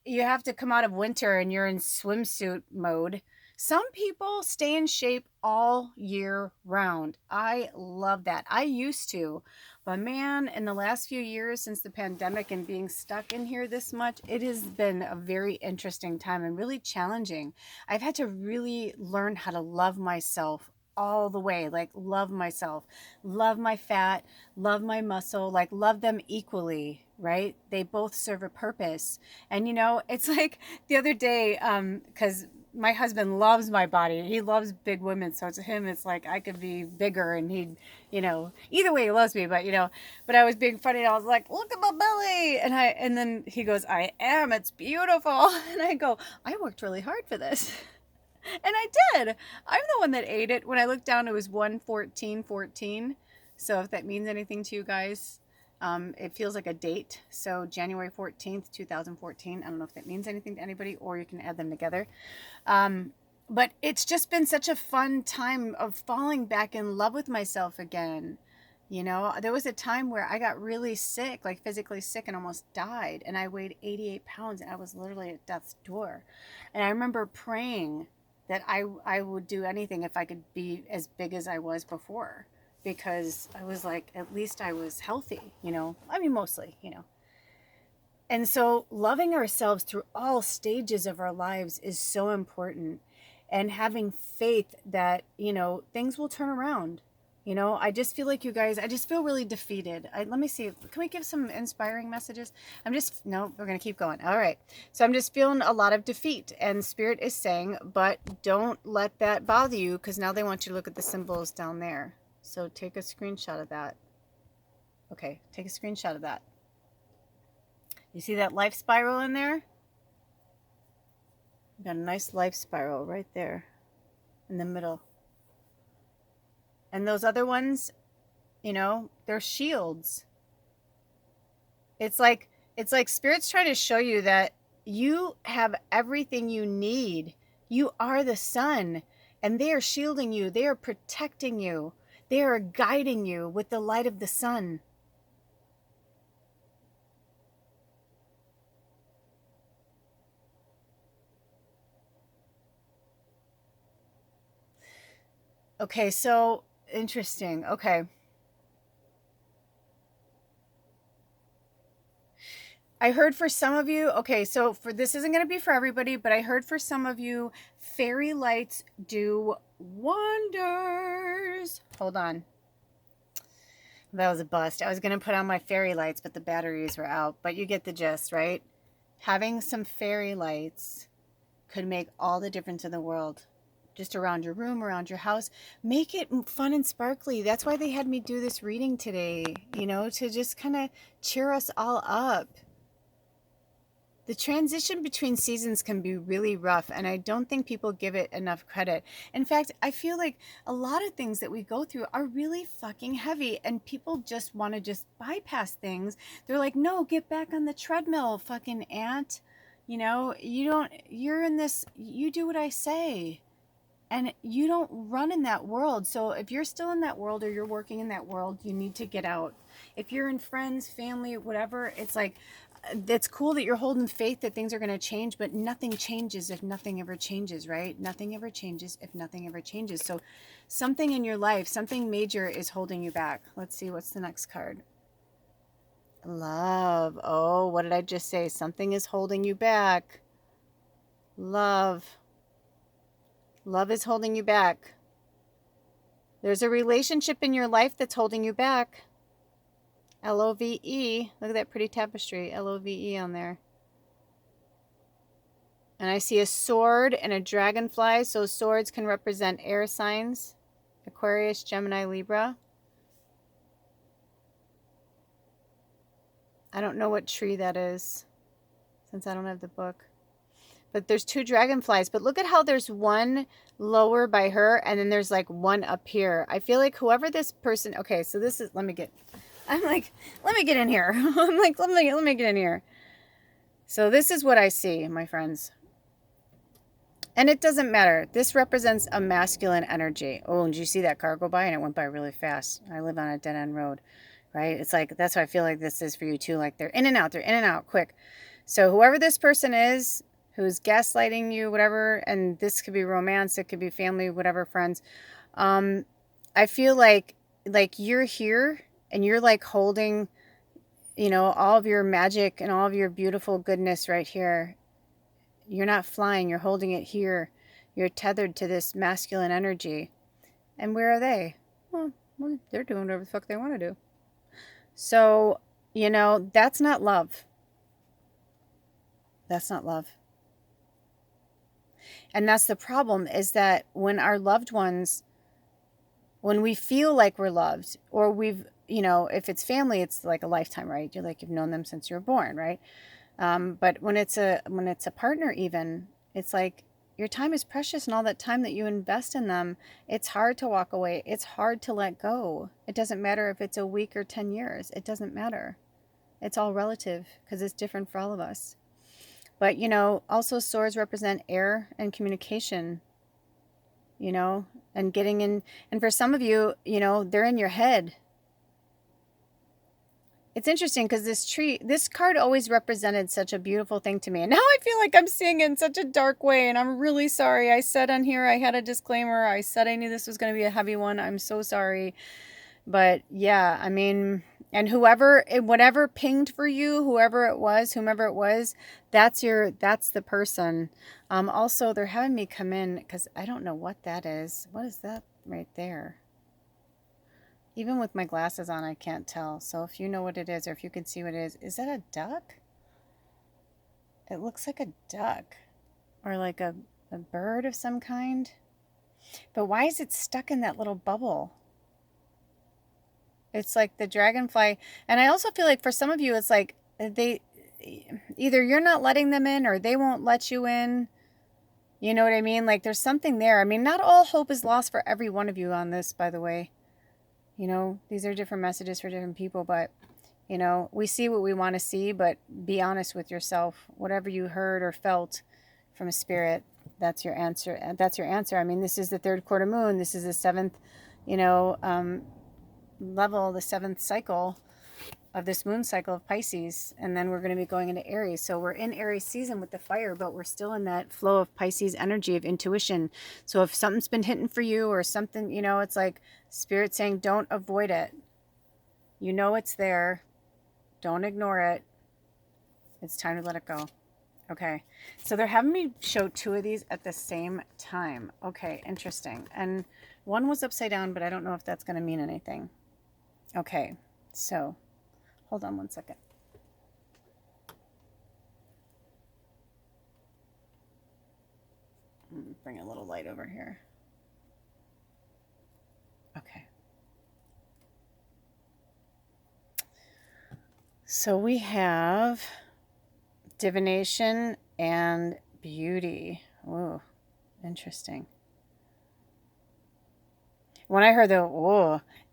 you have to come out of winter and you're in swimsuit mode. Some people stay in shape all year round. I love that. I used to, but man, in the last few years since the pandemic and being stuck in here this much, it has been a very interesting time and really challenging. I've had to really learn how to love myself all the way, like love myself, love my fat, love my muscle, like love them equally, right? They both serve a purpose. And you know, it's like the other day, because my husband loves my body. He loves big women. So to him, it's like I could be bigger and he'd, you know, either way he loves me, but you know, but I was being funny and I was like, look at my belly. And then he goes, I am, it's beautiful. And I go, I worked really hard for this. And I did. I'm the one that ate it. When I looked down, it was 114.14. So if that means anything to you guys, it feels like a date. So January 14th, 2014. I don't know if that means anything to anybody, or you can add them together. But it's just been such a fun time of falling back in love with myself again. You know, there was a time where I got really sick, like physically sick, and almost died. And I weighed 88 pounds, and I was literally at death's door. And I remember praying that I would do anything if I could be as big as I was before, because I was like, at least I was healthy, you know? I mean, mostly, you know. And so loving ourselves through all stages of our lives is so important, and having faith that, you know, things will turn around. You know, I just feel like you guys, I just feel really defeated. Let me see. Can we give some inspiring messages? No, we're going to keep going. All right. So I'm just feeling a lot of defeat, and Spirit is saying, but don't let that bother you, because now they want you to look at the symbols down there. So take a screenshot of that. Okay. Take a screenshot of that. You see that life spiral in there? Got a nice life spiral right there in the middle. And those other ones, you know, they're shields. It's like Spirit's trying to show you that you have everything you need. You are the sun, and they are shielding you. They are protecting you. They are guiding you with the light of the sun. Okay, so interesting. Okay. I heard for some of you, okay, so for this isn't going to be for everybody, but I heard for some of you, fairy lights do wonders. Hold on. That was a bust. I was going to put on my fairy lights, but the batteries were out. But you get the gist, right? Having some fairy lights could make all the difference in the world. Just around your room, around your house. Make it fun and sparkly. That's why they had me do this reading today, you know, to just kind of cheer us all up. The transition between seasons can be really rough, and I don't think people give it enough credit. In fact, I feel like a lot of things that we go through are really fucking heavy, and people just want to just bypass things. They're like, no, get back on the treadmill, fucking ant. You know, you're in this, you do what I say. And you don't run in that world. So if you're still in that world, or you're working in that world, you need to get out. If you're in friends, family, whatever, it's like, it's cool that you're holding faith that things are going to change, but nothing changes if nothing ever changes, right? Nothing ever changes if nothing ever changes. So something in your life, something major is holding you back. Let's see, what's the next card? Love. Oh, what did I just say? Something is holding you back. Love. Love is holding you back. There's a relationship in your life that's holding you back. L-O-V-E. Look at that pretty tapestry. L-O-V-E on there. And I see a sword and a dragonfly. So swords can represent air signs. Aquarius, Gemini, Libra. I don't know what tree that is, since I don't have the book. But there's two dragonflies. But look at how there's one lower by her, and then there's like one up here. I feel like whoever this person... Okay, so this is... I'm like, let me get in here. I'm like, let me get in here. So this is what I see, my friends. And it doesn't matter. This represents a masculine energy. Oh, and did you see that car go by? And it went by really fast. I live on a dead-end road, right? It's like, that's why I feel like this is for you too. Like, they're in and out quick. So whoever this person is, who's gaslighting you, whatever, and this could be romance, it could be family, whatever, friends. I feel like you're here, and you're like holding, you know, all of your magic and all of your beautiful goodness right here. You're not flying, you're holding it here. You're tethered to this masculine energy. And where are they? Well, they're doing whatever the fuck they want to do. So, you know, that's not love. That's not love. And that's the problem, is that when our loved ones, when we feel like we're loved, or we've, you know, if it's family, it's like a lifetime, right? You're like, you've known them since you were born, right? But when it's a partner, even, it's like Your time is precious, and all that time that you invest in them, it's hard to walk away. It's hard to let go. It doesn't matter if it's a week or 10 years. It doesn't matter. It's all relative because it's different for all of us. But, also swords represent air and communication, and getting in. And for some of you, they're in your head. It's interesting because this card always represented such a beautiful thing to me. And now I feel like I'm seeing it in such a dark way. And I'm really sorry. I said on here I had a disclaimer. I said I knew this was going to be a heavy one. I'm so sorry. But yeah, I mean, and whatever pinged for you, whomever it was, that's the person. Also, they're having me come in because I don't know what that is. What is that right there? Even with my glasses on, I can't tell. So if you know what it is, or if you can see what it is that a duck? It looks like a duck, or like a bird of some kind. But why is it stuck in that little bubble? It's like the dragonfly. And I also feel like for some of you, it's like either you're not letting them in or they won't let you in. You know what I mean? Like there's something there. I mean, not all hope is lost for every one of you on this, by the way. These are different messages for different people, but, we see what we want to see, but be honest with yourself. Whatever you heard or felt from a spirit, that's your answer. That's your answer. I mean, this is the third quarter moon. This is the seventh, level, the seventh cycle of this moon cycle of Pisces, and then we're going to be going into Aries. So we're in Aries season with the fire, but we're still in that flow of Pisces energy of intuition. So if something's been hitting for you or something, it's like Spirit saying, don't avoid it. It's there. Don't ignore it. It's time to let it go. Okay. So they're having me show two of these at the same time. Okay. Interesting. And one was upside down, but I don't know if that's going to mean anything. Okay. So hold on one second. Bring a little light over here. Okay. So we have divination and beauty. Oh, interesting. When I heard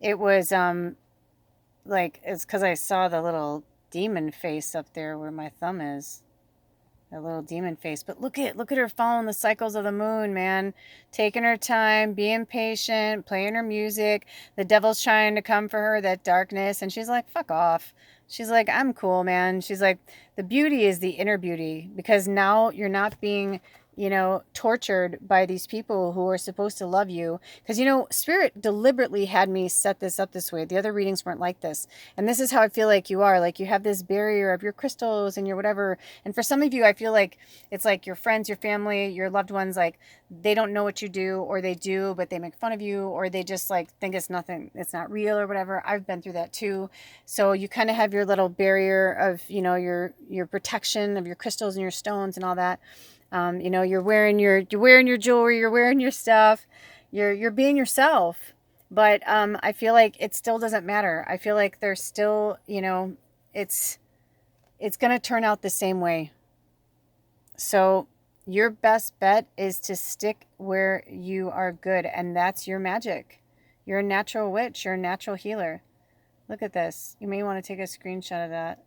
it was like, it's because I saw the little demon face up there where my thumb is. That little demon face. But look at her following the cycles of the moon, man. Taking her time, being patient, playing her music. The devil's trying to come for her, that darkness. And she's like, fuck off. She's like, I'm cool, man. She's like, the beauty is the inner beauty. Because now you're not being, tortured by these people who are supposed to love you. Because, Spirit deliberately had me set this up this way. The other readings weren't like this. And this is how I feel like you are. Like you have this barrier of your crystals and your whatever. And for some of you, I feel like it's like your friends, your family, your loved ones, like they don't know what you do, or they do, but they make fun of you, or they just like think it's nothing, it's not real or whatever. I've been through that too. So you kind of have your little barrier of, your protection of your crystals and your stones and all that. You're wearing your jewelry, you're wearing your stuff, you're being yourself. But I feel like it still doesn't matter. I feel like there's still, it's going to turn out the same way. So your best bet is to stick where you are good, and that's your magic. You're a natural witch, you're a natural healer. Look at this. You may want to take a screenshot of that.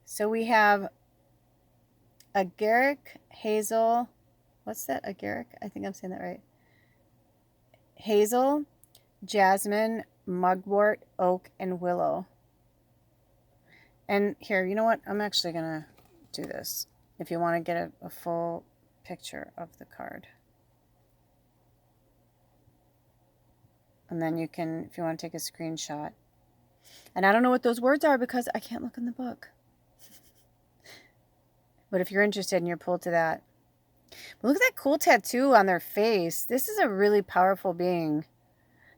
So we have agaric, hazel. What's that? Agaric? I think I'm saying that right. Hazel, jasmine, mugwort, oak, and willow. And here, you know what? I'm actually going to do this if you want to get a full picture of the card. And then you can, if you want to take a screenshot. And I don't know what those words are because I can't look in the book. But if you're interested and you're pulled to that. But look at that cool tattoo on their face. This is a really powerful being.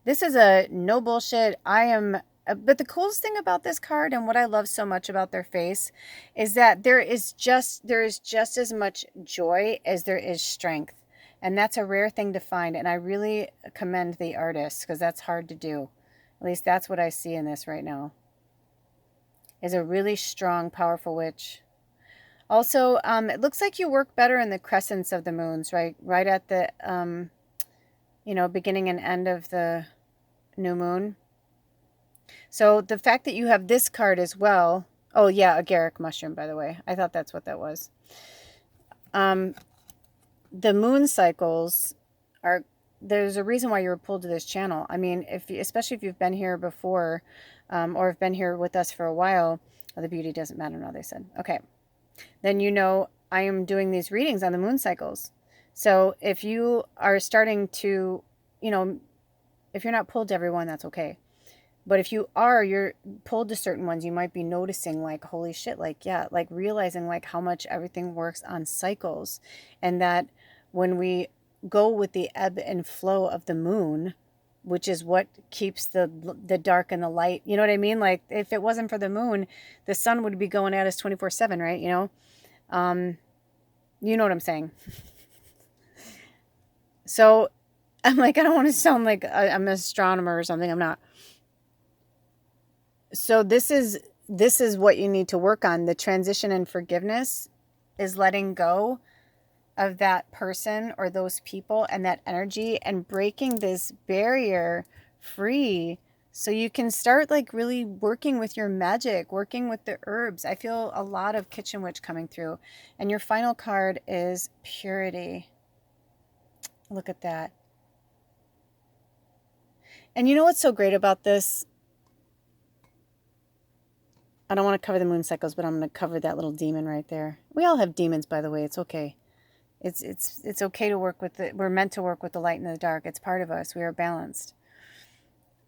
This is a no bullshit. But the coolest thing about this card and what I love so much about their face is that there is just as much joy as there is strength. And that's a rare thing to find. And I really commend the artist because that's hard to do. At least that's what I see in this right now. Is a really strong, powerful witch. Also, it looks like you work better in the crescents of the moons, right? Right at the, beginning and end of the new moon. So the fact that you have this card as well. Oh yeah, agaric mushroom, by the way. I thought that's what that was. The moon cycles are, there's a reason why you were pulled to this channel. I mean, especially if you've been here before, or have been here with us for a while. Oh, the beauty doesn't matter now, they said. Okay. Then I am doing these readings on the moon cycles. So if you are starting to, if you're not pulled to everyone, that's okay. But if you're pulled to certain ones, you might be noticing like, holy shit, like, yeah, like realizing like how much everything works on cycles. And that when we go with the ebb and flow of the moon, which is what keeps the dark and the light, you know what I mean? Like if it wasn't for the moon, the sun would be going at us 24/7, right? You know what I'm saying? So I'm like, I don't want to sound like I'm an astronomer or something. I'm not. So this is what you need to work on. The transition and forgiveness is letting go of that person or those people and that energy and breaking this barrier free, so you can start like really working with your magic, working with the herbs. I feel a lot of kitchen witch coming through. And your final card is purity. Look at that. And you know what's so great about this? I don't want to cover the moon cycles, but I'm going to cover that little demon right there. We all have demons, by the way. It's okay. It's okay to work with it. We're meant to work with the light and the dark. It's part of us. We are balanced.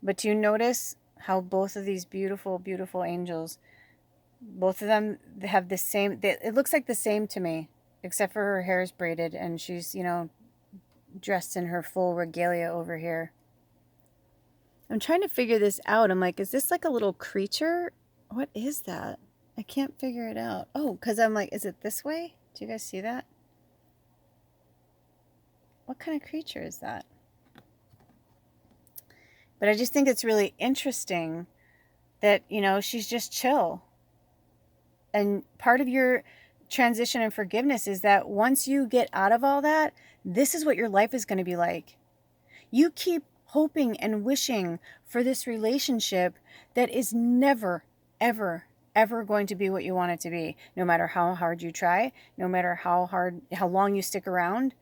But do you notice how both of these beautiful, beautiful angels, both of them have the same, it looks like the same to me, except for her hair is braided and she's, dressed in her full regalia over here. I'm trying to figure this out. I'm like, is this like a little creature? What is that? I can't figure it out. Oh, because I'm like, is it this way? Do you guys see that? What kind of creature is that? But I just think it's really interesting that, she's just chill. And part of your transition and forgiveness is that once you get out of all that, this is what your life is going to be like. You keep hoping and wishing for this relationship that is never, ever, ever going to be what you want it to be. No matter how hard you try, no matter how long you stick around,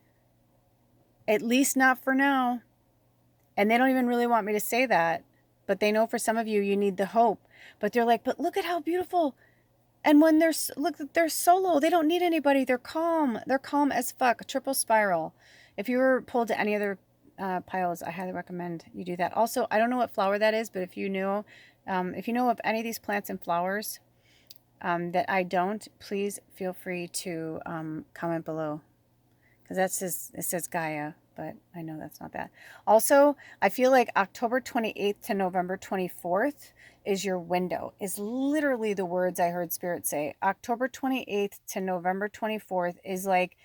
at least not for now. And they don't even really want me to say that, but they know for some of you, you need the hope. But they're like, but look at how beautiful. And when they're solo, they don't need anybody. They're calm. They're calm as fuck. Triple spiral. If you were pulled to any other piles, I highly recommend you do that. Also, I don't know what flower that is, but if you know of any of these plants and flowers that I don't, please feel free to comment below, because it says Gaia, but I know that's not that. Also, I feel like October 28th to November 24th is your window, is literally the words I heard Spirit say. October 28th to November 24th is like,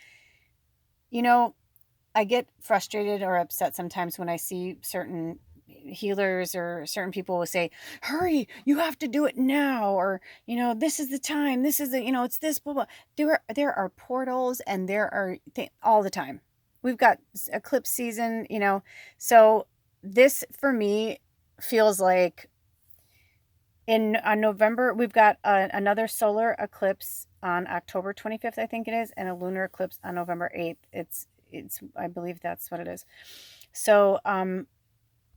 I get frustrated or upset sometimes when I see certain healers or certain people will say, hurry, you have to do it now, or this is the time, this is the, it's this, blah blah. There are portals, and there are all the time. We've got eclipse season, so this for me feels like on November we've got another solar eclipse on October 25th, I think it is, and a lunar eclipse on November 8th. It's I believe that's what it is. So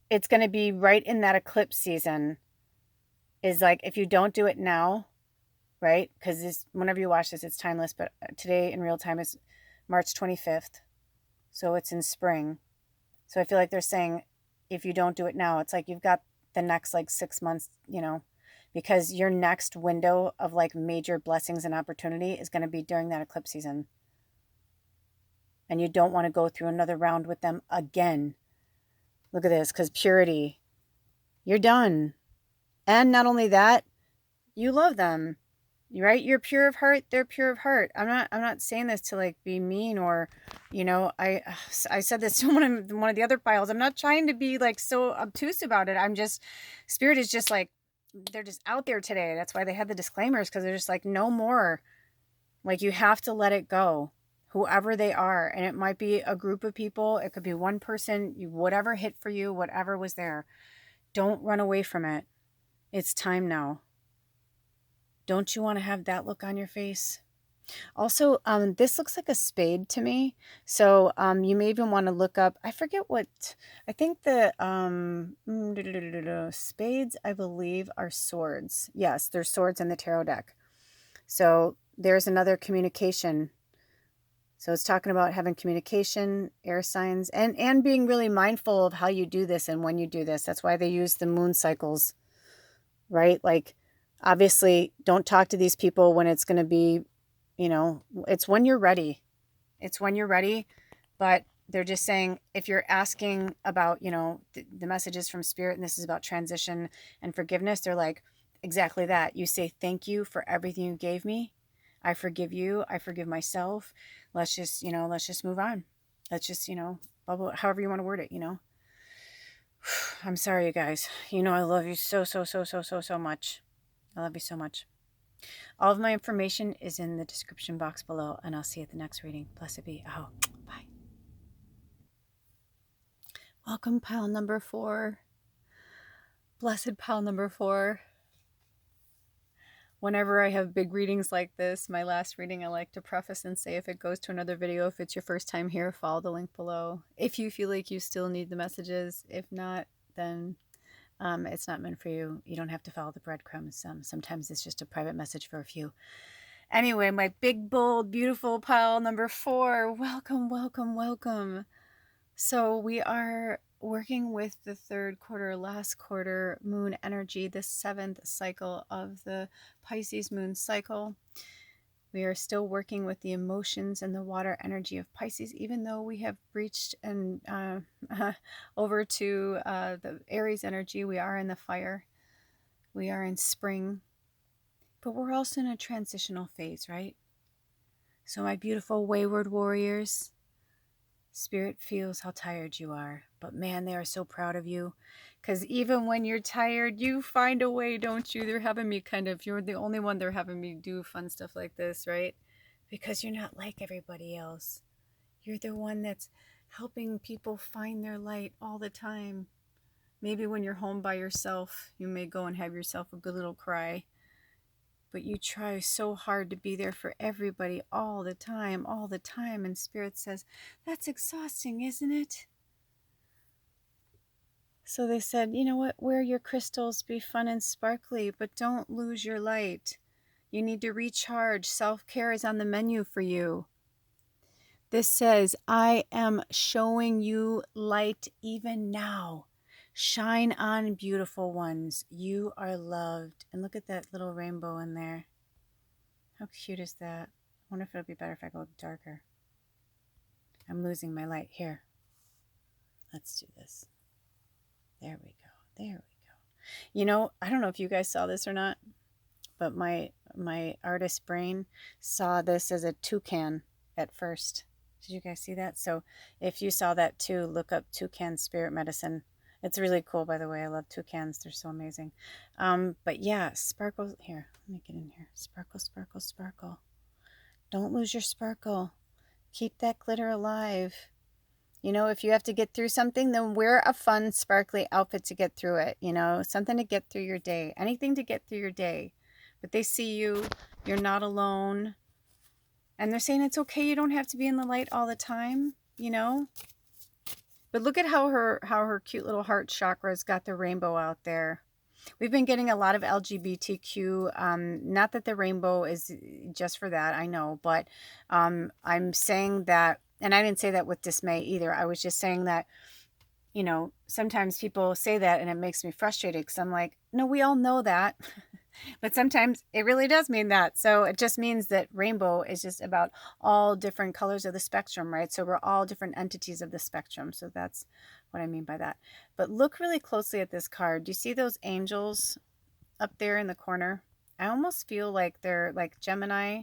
it's going to be right in that eclipse season. Is like, if you don't do it now, right? Because whenever you watch this, it's timeless. But today in real time is March 25th. So it's in spring. So I feel like they're saying, if you don't do it now, it's like you've got the next like 6 months, because your next window of like major blessings and opportunity is going to be during that eclipse season. And you don't want to go through another round with them again. Look at this, because purity, you're done. And not only that, you love them, right? You're pure of heart, they're pure of heart. I'm not saying this to like be mean, or I said this to one of the other piles. I'm not trying to be like so obtuse about it. I'm just, Spirit is just like, they're just out there today. That's why they had the disclaimers, because they're just like, no more. Like, you have to let it go, whoever they are. And it might be a group of people. It could be one person, whatever hit for you, whatever was there. Don't run away from it. It's time now. Don't you want to have that look on your face? Also, this looks like a spade to me. So you may even want to look up, I forget what, I think the spades, I believe, are swords. Yes, there's swords in the tarot deck. So there's another communication. So it's talking about having communication, air signs, and being really mindful of how you do this and when you do this. That's why they use the moon cycles, right? Like, obviously, don't talk to these people when it's going to be, it's when you're ready. It's when you're ready. But they're just saying, if you're asking about, the messages from spirit, and this is about transition and forgiveness, they're like, exactly that. You say, thank you for everything you gave me. I forgive you. I forgive myself. Let's just move on. Let's just, however you want to word it, I'm sorry, you guys. I love you so, so, so, so, so, so much. I love you so much. All of my information is in the description box below, and I'll see you at the next reading. Blessed be. Oh, bye. Welcome, pile number 4. Blessed pile number 4. Whenever I have big readings like this, my last reading, I like to preface and say, if it goes to another video, if it's your first time here, follow the link below. If you feel like you still need the messages, if not, then it's not meant for you. You don't have to follow the breadcrumbs. Sometimes it's just a private message for a few. Anyway, my big, bold, beautiful pile number 4. Welcome, welcome, welcome. So we are working with the third quarter, last quarter moon energy, the 7th cycle of the Pisces moon cycle. We are still working with the emotions and the water energy of Pisces, even though we have breached and over to the Aries energy. We are in the fire. We are in spring. But we're also in a transitional phase, right? So my beautiful wayward warriors, Spirit feels how tired you are, but man, they are so proud of you, because even when you're tired, you find a way, don't you? They're having me you're the only one they're having me do fun stuff like this, right? Because you're not like everybody else. You're the one that's helping people find their light all the time. Maybe when you're home by yourself, you may go and have yourself a good little cry. But you try so hard to be there for everybody all the time. And Spirit says, that's exhausting, isn't it? So they said, you know what? Wear your crystals, be fun and sparkly, but don't lose your light. You need to recharge. Self-care is on the menu for you. This says, I am showing you light even now. Shine on, beautiful ones. You are loved. And look at that little rainbow in there. How cute is that? I wonder if it'll be better if I go darker. I'm losing my light. Here. Let's do this. There we go. There we go. I don't know if you guys saw this or not, but my artist brain saw this as a toucan at first. Did you guys see that? So if you saw that too, look up toucan spirit medicine. It's really cool, by the way. I love toucans. They're so amazing. But yeah, sparkle. Here, let me get in here. Sparkle, sparkle, sparkle. Don't lose your sparkle. Keep that glitter alive. If you have to get through something, then wear a fun, sparkly outfit to get through it. Something to get through your day. Anything to get through your day. But they see you. You're not alone. And they're saying it's okay. You don't have to be in the light all the time, But look at how her cute little heart chakra's got the rainbow out there. We've been getting a lot of LGBTQ. Not that the rainbow is just for that, I know. But I'm saying that, and I didn't say that with dismay either. I was just saying that, sometimes people say that and it makes me frustrated because I'm like, no, we all know that. But sometimes it really does mean that. So it just means that rainbow is just about all different colors of the spectrum, right? So we're all different entities of the spectrum. So that's what I mean by that. But look really closely at this card. Do you see those angels up there in the corner? I almost feel like they're like Gemini,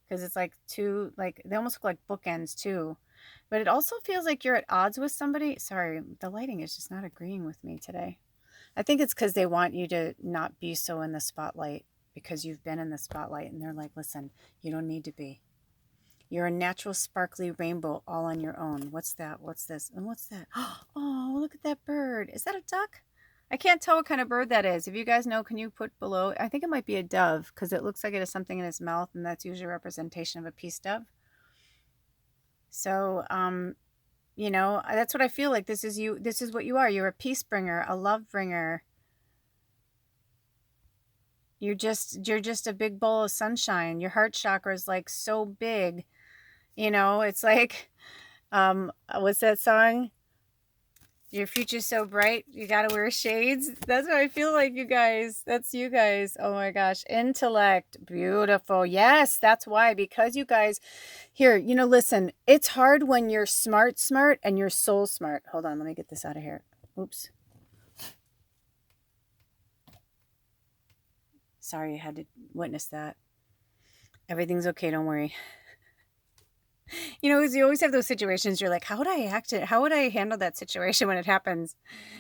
because it's like two, like they almost look like bookends too. But it also feels like you're at odds with somebody. Sorry, the lighting is just not agreeing with me today. I think it's because they want you to not be so in the spotlight. because you've been in the spotlight, and they're like, listen, you don't need to be. You're a natural sparkly rainbow all on your own. What's that? What's this? And what's that? Oh, look at that bird. Is that a duck? I can't tell what kind of bird that is. If you guys know, can you put below? I think it might be a dove because it looks like it has something in its mouth, and that's usually a representation of a peace dove. So, you know, that's what I feel like. This is you. This is what you are. You're a peace bringer, a love bringer. You're just a big bowl of sunshine. Your heart chakra is like so big. You know, it's like, what's that song? Your future's so bright, you gotta wear shades. That's what I feel like, you guys. That's you guys. Oh my gosh. Intellect. Beautiful. Yes, that's why. Because you guys, here, you know, listen, it's hard when you're smart and you're soul smart. Hold on, let me get this out of here. Oops. Sorry you had to witness that. Everything's okay, don't worry. You know, you always have those situations you're like, how would I act it? How would I handle that situation when it happens?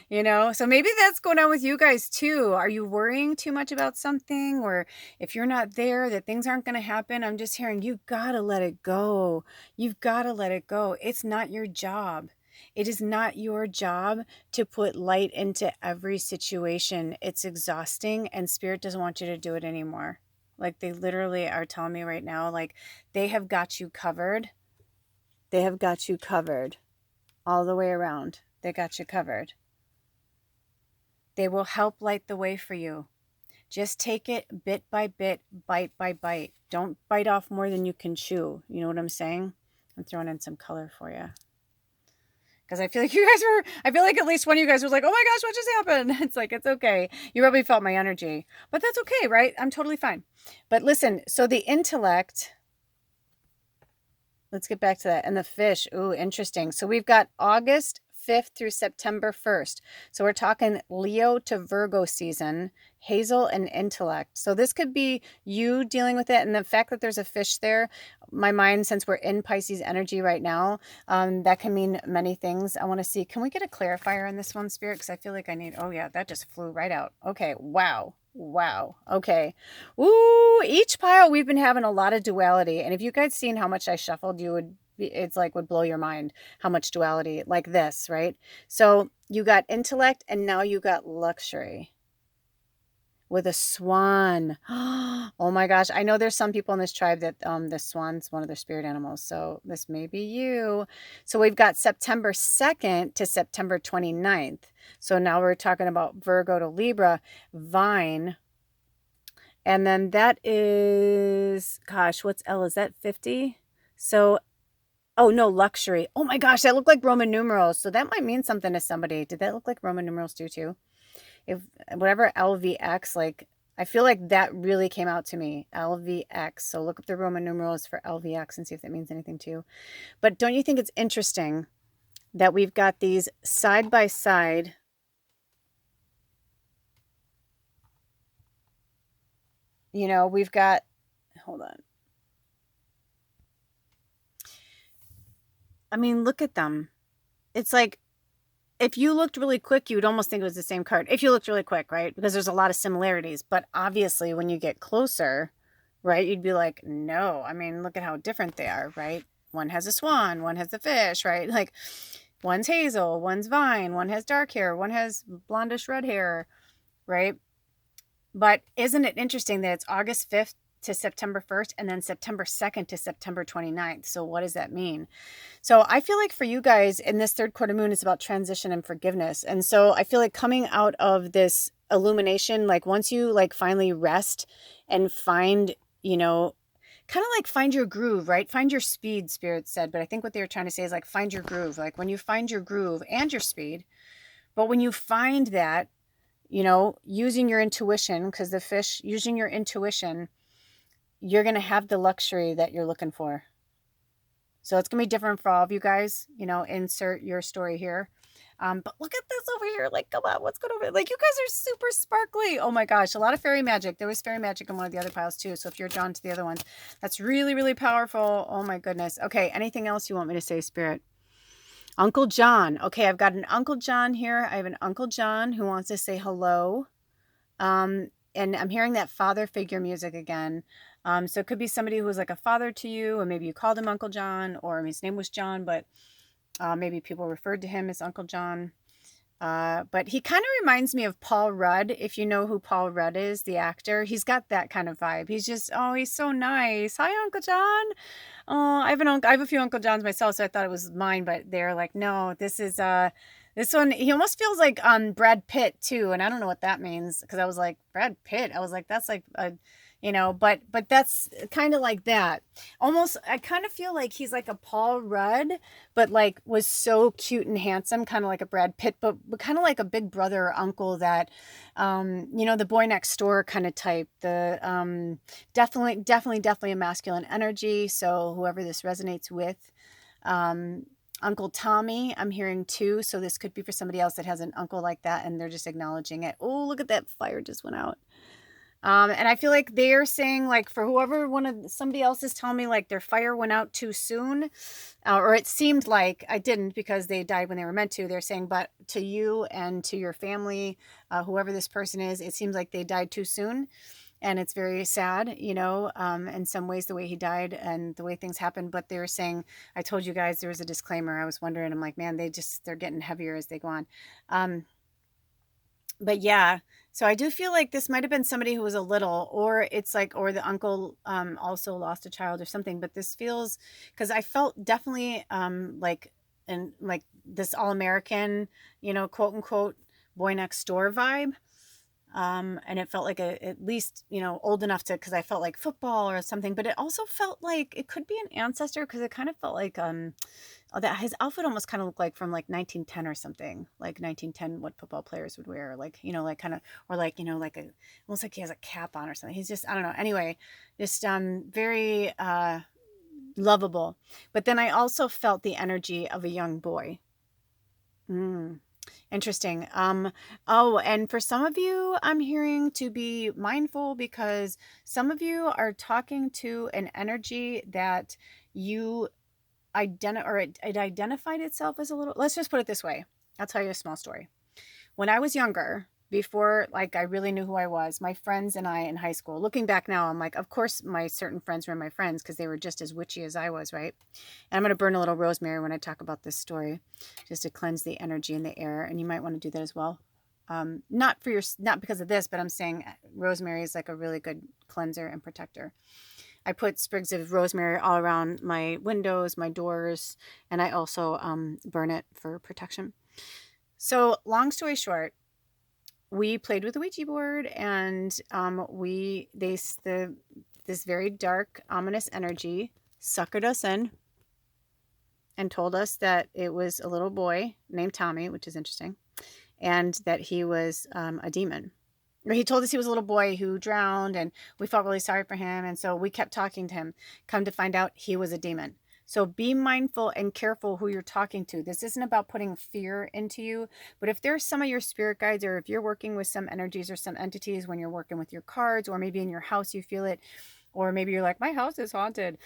You know, so maybe that's going on with you guys too. Are you worrying too much about something? Or if you're not there, that things aren't going to happen? I'm just hearing you got to let it go. You've got to let it go. It's not your job. It is not your job to put light into every situation. It's exhausting, and Spirit doesn't want you to do it anymore. Like, they literally are telling me right now, like, they have got you covered. They have got you covered all the way around. They got you covered. They will help light the way for you. Just take it bit by bit, bite by bite. Don't bite off more than you can chew. You know what I'm saying? I'm throwing in some color for you. Because I feel like you guys were, I feel like at least one of you guys was like, oh my gosh, what just happened? It's like, it's okay. You probably felt my energy. But that's okay, right? I'm totally fine. But listen, so the intellect, let's get back to that. And the fish, ooh, interesting. So we've got August 5th through September 1st. So we're talking Leo to Virgo season, Hazel and intellect. So this could be you dealing with it. And the fact that there's a fish there, my mind, since we're in Pisces energy right now, that can mean many things. I want to see, can we get a clarifier on this one, Spirit? Because I feel like I need, oh yeah, that just flew right out. Okay, wow. Wow. Okay. Ooh, each pile we've been having a lot of duality. And if you guys seen how much I shuffled, you would be, it's like would blow your mind how much duality like this, right? So you got intellect and now you got luxury with a swan. Oh my gosh. I know there's some people in this tribe that the swan's one of their spirit animals. So this may be you. So we've got September 2nd to September 29th. So now we're talking about Virgo to Libra, Vine. And then that is, gosh, what's L? Is that 50? So, oh no, luxury. Oh my gosh, that looked like Roman numerals. So that might mean something to somebody. Did that look like Roman numerals too? If whatever LVX, like, I feel like that really came out to me. LVX. So look up the Roman numerals for LVX and see if that means anything to you. But don't you think it's interesting that we've got these side by side? You know, we've got, hold on. I mean, look at them. It's like, if you looked really quick, you would almost think it was the same card. If you looked really quick, right? Because there's a lot of similarities. But obviously, when you get closer, right, you'd be like, no. I mean, look at how different they are, right? One has a swan, one has a fish, right? Like, one's hazel, one's vine, one has dark hair, one has blondish red hair, right? But isn't it interesting that it's August 5th to September 1st and then September 2nd to September 29th? So what does that mean? So I feel like for you guys in this third quarter moon, it's about transition and forgiveness. And so I feel like coming out of this illumination, like once you like finally rest and find, you know, kind of like find your groove, right? Find your speed, Spirit said. But I think what they were trying to say is like find your groove. Like when you find your groove and your speed, but when you find that, you know, using your intuition, because the fish, using your intuition, you're going to have the luxury that you're looking for. So it's going to be different for all of you guys, you know, insert your story here. But look at this over here. Like, come on, what's going over? Like, you guys are super sparkly. Oh my gosh, a lot of fairy magic. There was fairy magic in one of the other piles too. So if you're drawn to the other ones, that's really, really powerful. Oh my goodness. Okay, anything else you want me to say, Spirit? Uncle John. Okay, I've got an Uncle John here. I have an Uncle John who wants to say hello. and I'm hearing that father figure music again. So it could be somebody who was like a father to you, or maybe you called him Uncle John, or his name was John, but maybe people referred to him as Uncle John. But he kind of reminds me of Paul Rudd, if you know who Paul Rudd is, the actor. He's got that kind of vibe. He's just, oh, he's so nice. Hi, Uncle John. Oh, I have a few Uncle Johns myself, so I thought it was mine, but they're like, no, this one, he almost feels like Brad Pitt too, and I don't know what that means, because I was like, Brad Pitt. I was like, that's like a, but that's kind of like that. Almost, I kind of feel like he's like a Paul Rudd, but like was so cute and handsome, kind of like a Brad Pitt, but kind of like a big brother or uncle that, the boy next door kind of type. The definitely a masculine energy. So whoever this resonates with, Uncle Tommy, I'm hearing too. So this could be for somebody else that has an uncle like that, and they're just acknowledging it. Oh, look at that fire just went out. And I feel like they're saying, like, for whoever somebody else is telling me like their fire went out too soon, or it seemed like I didn't, because they died when they were meant to. They're saying, but to you and to your family, whoever this person is, it seems like they died too soon. And it's very sad, in some ways, the way he died and the way things happened. But they were saying, I told you guys there was a disclaimer. I was wondering, I'm like, man, they're getting heavier as they go on. But yeah, so I do feel like this might have been somebody who was a little, or it's like, or the uncle also lost a child or something. But this feels, because I felt definitely like this all-American, quote unquote boy next door vibe. And it felt like at least, old enough to, because I felt like football or something, but it also felt like it could be an ancestor, because it kind of felt like that his outfit almost kind of looked like from like 1910 or something, like 1910, what football players would wear, like, like kind of, or like, like almost like he has a cap on or something. He's just, I don't know. Anyway, just very lovable. But then I also felt the energy of a young boy. Interesting. Oh, and for some of you, I'm hearing to be mindful, because some of you are talking to an energy that you it identified itself as a little. Let's just put it this way. I'll tell you a small story. When I was younger, before like I really knew who I was, my friends and I in high school, looking back now, I'm like, of course my certain friends were my friends, because they were just as witchy as I was, right? And I'm going to burn a little rosemary when I talk about this story, just to cleanse the energy in the air. And you might want to do that as well. Not because of this, but I'm saying rosemary is like a really good cleanser and protector. I put sprigs of rosemary all around my windows, my doors, and I also burn it for protection. So long story short, we played with the Ouija board, and this very dark, ominous energy suckered us in and told us that it was a little boy named Tommy, which is interesting, and that he was a demon. He told us he was a little boy who drowned, and we felt really sorry for him. And so we kept talking to him. Come to find out, he was a demon. So be mindful and careful who you're talking to. This isn't about putting fear into you, but if there's some of your spirit guides, or if you're working with some energies or some entities when you're working with your cards, or maybe in your house you feel it, or maybe you're like, my house is haunted.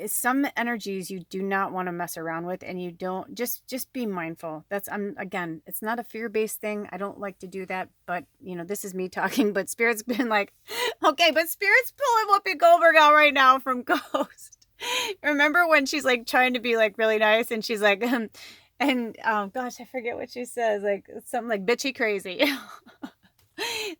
Some energies you do not want to mess around with, and you don't, just be mindful. Again, it's not a fear-based thing. I don't like to do that, but this is me talking, but Spirit's been like, okay, but Spirit's pulling Whoopi Goldberg out right now from Ghost. Remember when she's like trying to be like really nice, and she's like, and oh gosh, I forget what she says, like something like bitchy crazy.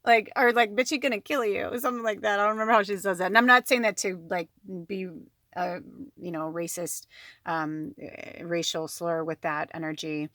Like, or like bitchy gonna kill you, something like that. I don't remember how she says that. And I'm not saying that to like be racist, racial slur with that energy,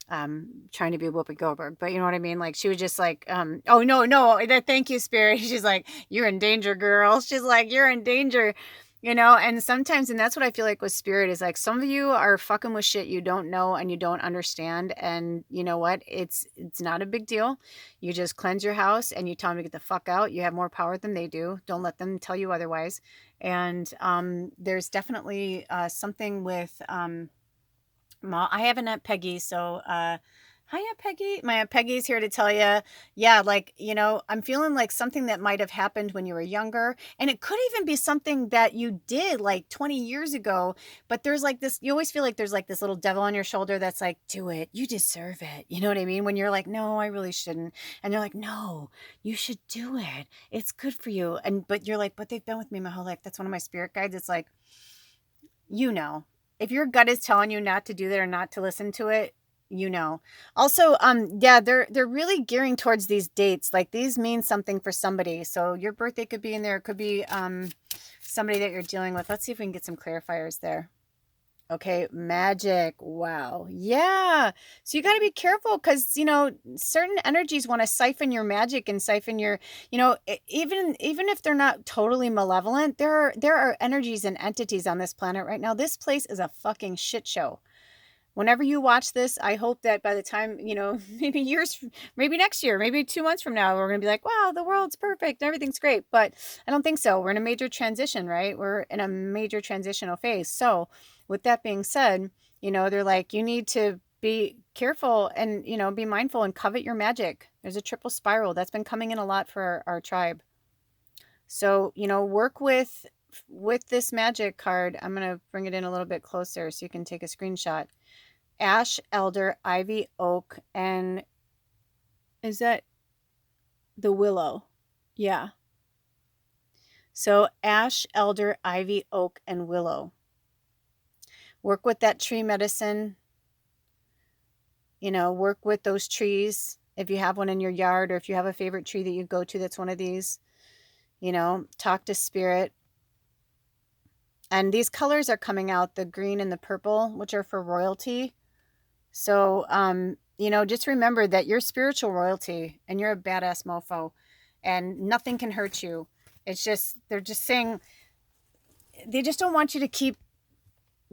trying to be Whoopi Goldberg, but you know what I mean? Like, she was just like, oh no, thank you, Spirit. She's like, you're in danger, girl. She's like, you're in danger. And sometimes, and that's what I feel like with Spirit, is like, some of you are fucking with shit you don't know and you don't understand. And you know what? It's not a big deal. You just cleanse your house and you tell them to get the fuck out. You have more power than they do. Don't let them tell you otherwise. And there's definitely something with, I haven't met Peggy, so Hi, Aunt Peggy. My Aunt Peggy's here to tell you, yeah, like, I'm feeling like something that might have happened when you were younger. And it could even be something that you did like 20 years ago. But there's like this, you always feel like there's like this little devil on your shoulder that's like, do it. You deserve it. You know what I mean? When you're like, no, I really shouldn't. And you're like, no, you should do it. It's good for you. But you're like, but they've been with me my whole life. That's one of my spirit guides. It's like, if your gut is telling you not to do that or not to listen to it, also, yeah, they're really gearing towards these dates. Like these mean something for somebody, so your birthday could be in there. It could be somebody that you're dealing with. Let's see if we can get some clarifiers there. Okay, magic. Wow. Yeah. So you got to be careful because, certain energies want to siphon your magic and siphon your, even if they're not totally malevolent, there are energies and entities on this planet right now. This place is a fucking shit show. Whenever you watch this, I hope that by the time, maybe next year, maybe 2 months from now, we're going to be like, wow, the world's perfect. Everything's great. But I don't think so. We're in a major transition, right? We're in a major transitional phase. So with that being said, they're like, you need to be careful and, be mindful and covet your magic. There's a triple spiral that's been coming in a lot for our tribe. So, work with this magic card. I'm going to bring it in a little bit closer so you can take a screenshot. Ash, elder, ivy, oak, and is that the willow? Yeah. So ash, elder, ivy, oak, and willow. Work with that tree medicine. Work with those trees. If you have one in your yard or if you have a favorite tree that you go to that's one of these, talk to spirit. And these colors are coming out, the green and the purple, which are for royalty. So, just remember that you're spiritual royalty and you're a badass mofo and nothing can hurt you. It's just, they're just saying, they just don't want you to keep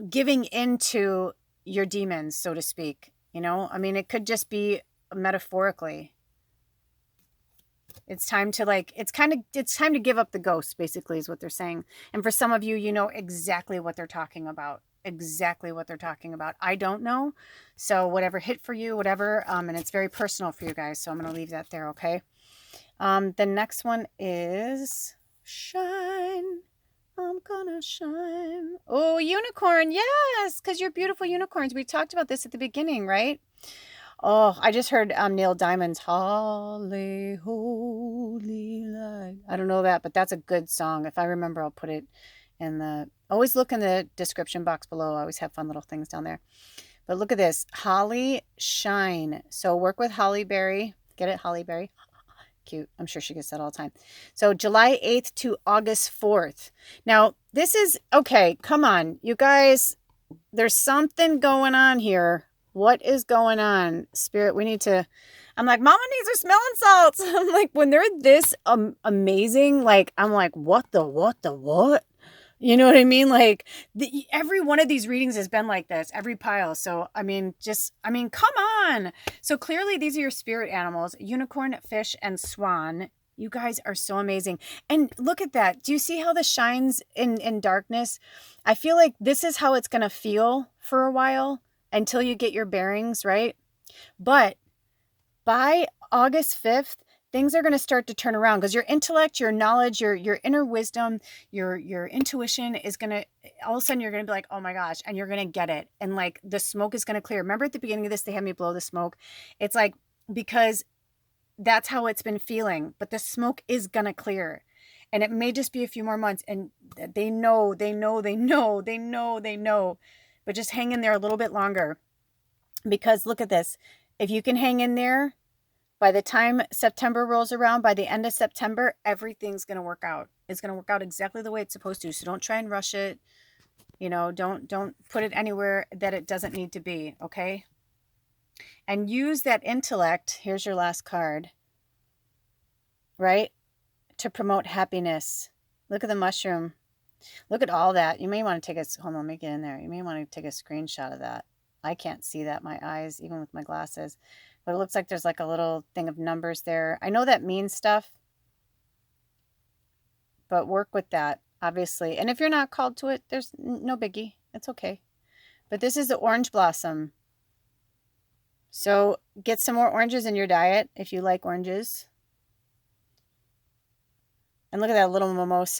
giving into your demons, so to speak. It could just be metaphorically. It's time to it's time to give up the ghost, basically, is what they're saying. And for some of you, you know exactly what they're talking about. Exactly what they're talking about. I don't know. So whatever hit for you, whatever. And it's very personal for you guys. So I'm going to leave that there. Okay. The next one is shine. I'm gonna shine. Oh, unicorn. Yes. Cause you're beautiful unicorns. We talked about this at the beginning, right? Oh, I just heard Neil Diamond's Holly Holy Light. I don't know that, but that's a good song. If I remember, I'll put it in the... Always look in the description box below. I always have fun little things down there. But look at this. Holly Shine. So work with Holly Berry. Get it? Holly Berry. Cute. I'm sure she gets that all the time. So July 8th to August 4th. Now, this is... Okay, come on. You guys, there's something going on here. What is going on? Spirit, we need to... I'm like, Mama needs her smelling salts. I'm like, when they're this amazing, like, I'm like, what? You know what I mean? Like, every one of these readings has been like this, every pile. So, come on. So clearly these are your spirit animals, unicorn, fish, and swan. You guys are so amazing. And look at that. Do you see how this shines in darkness? I feel like this is how it's going to feel for a while until you get your bearings, right? But by August 5th, things are going to start to turn around because your intellect, your knowledge, your inner wisdom, your intuition is going to, all of a sudden you're going to be like, oh my gosh, and you're going to get it. And like the smoke is going to clear. Remember at the beginning of this, they had me blow the smoke. It's like, because that's how it's been feeling, but the smoke is going to clear. And it may just be a few more months. And they know. But just hang in there a little bit longer. Because look at this. If you can hang in there, by the time September rolls around, by the end of September, everything's going to work out. It's going to work out exactly the way it's supposed to. So don't try and rush it. Don't put it anywhere that it doesn't need to be. Okay. And use that intellect. Here's your last card. Right? To promote happiness. Look at the mushroom. Look at all that. You may want to take a, hold on, let me get in there. You may want to take a screenshot of that. I can't see that, my eyes, even with my glasses. But it looks like there's like a little thing of numbers there. I know that means stuff. But work with that, obviously. And if you're not called to it, there's no biggie. It's okay. But this is the orange blossom. So get some more oranges in your diet if you like oranges. And look at that little mimosa.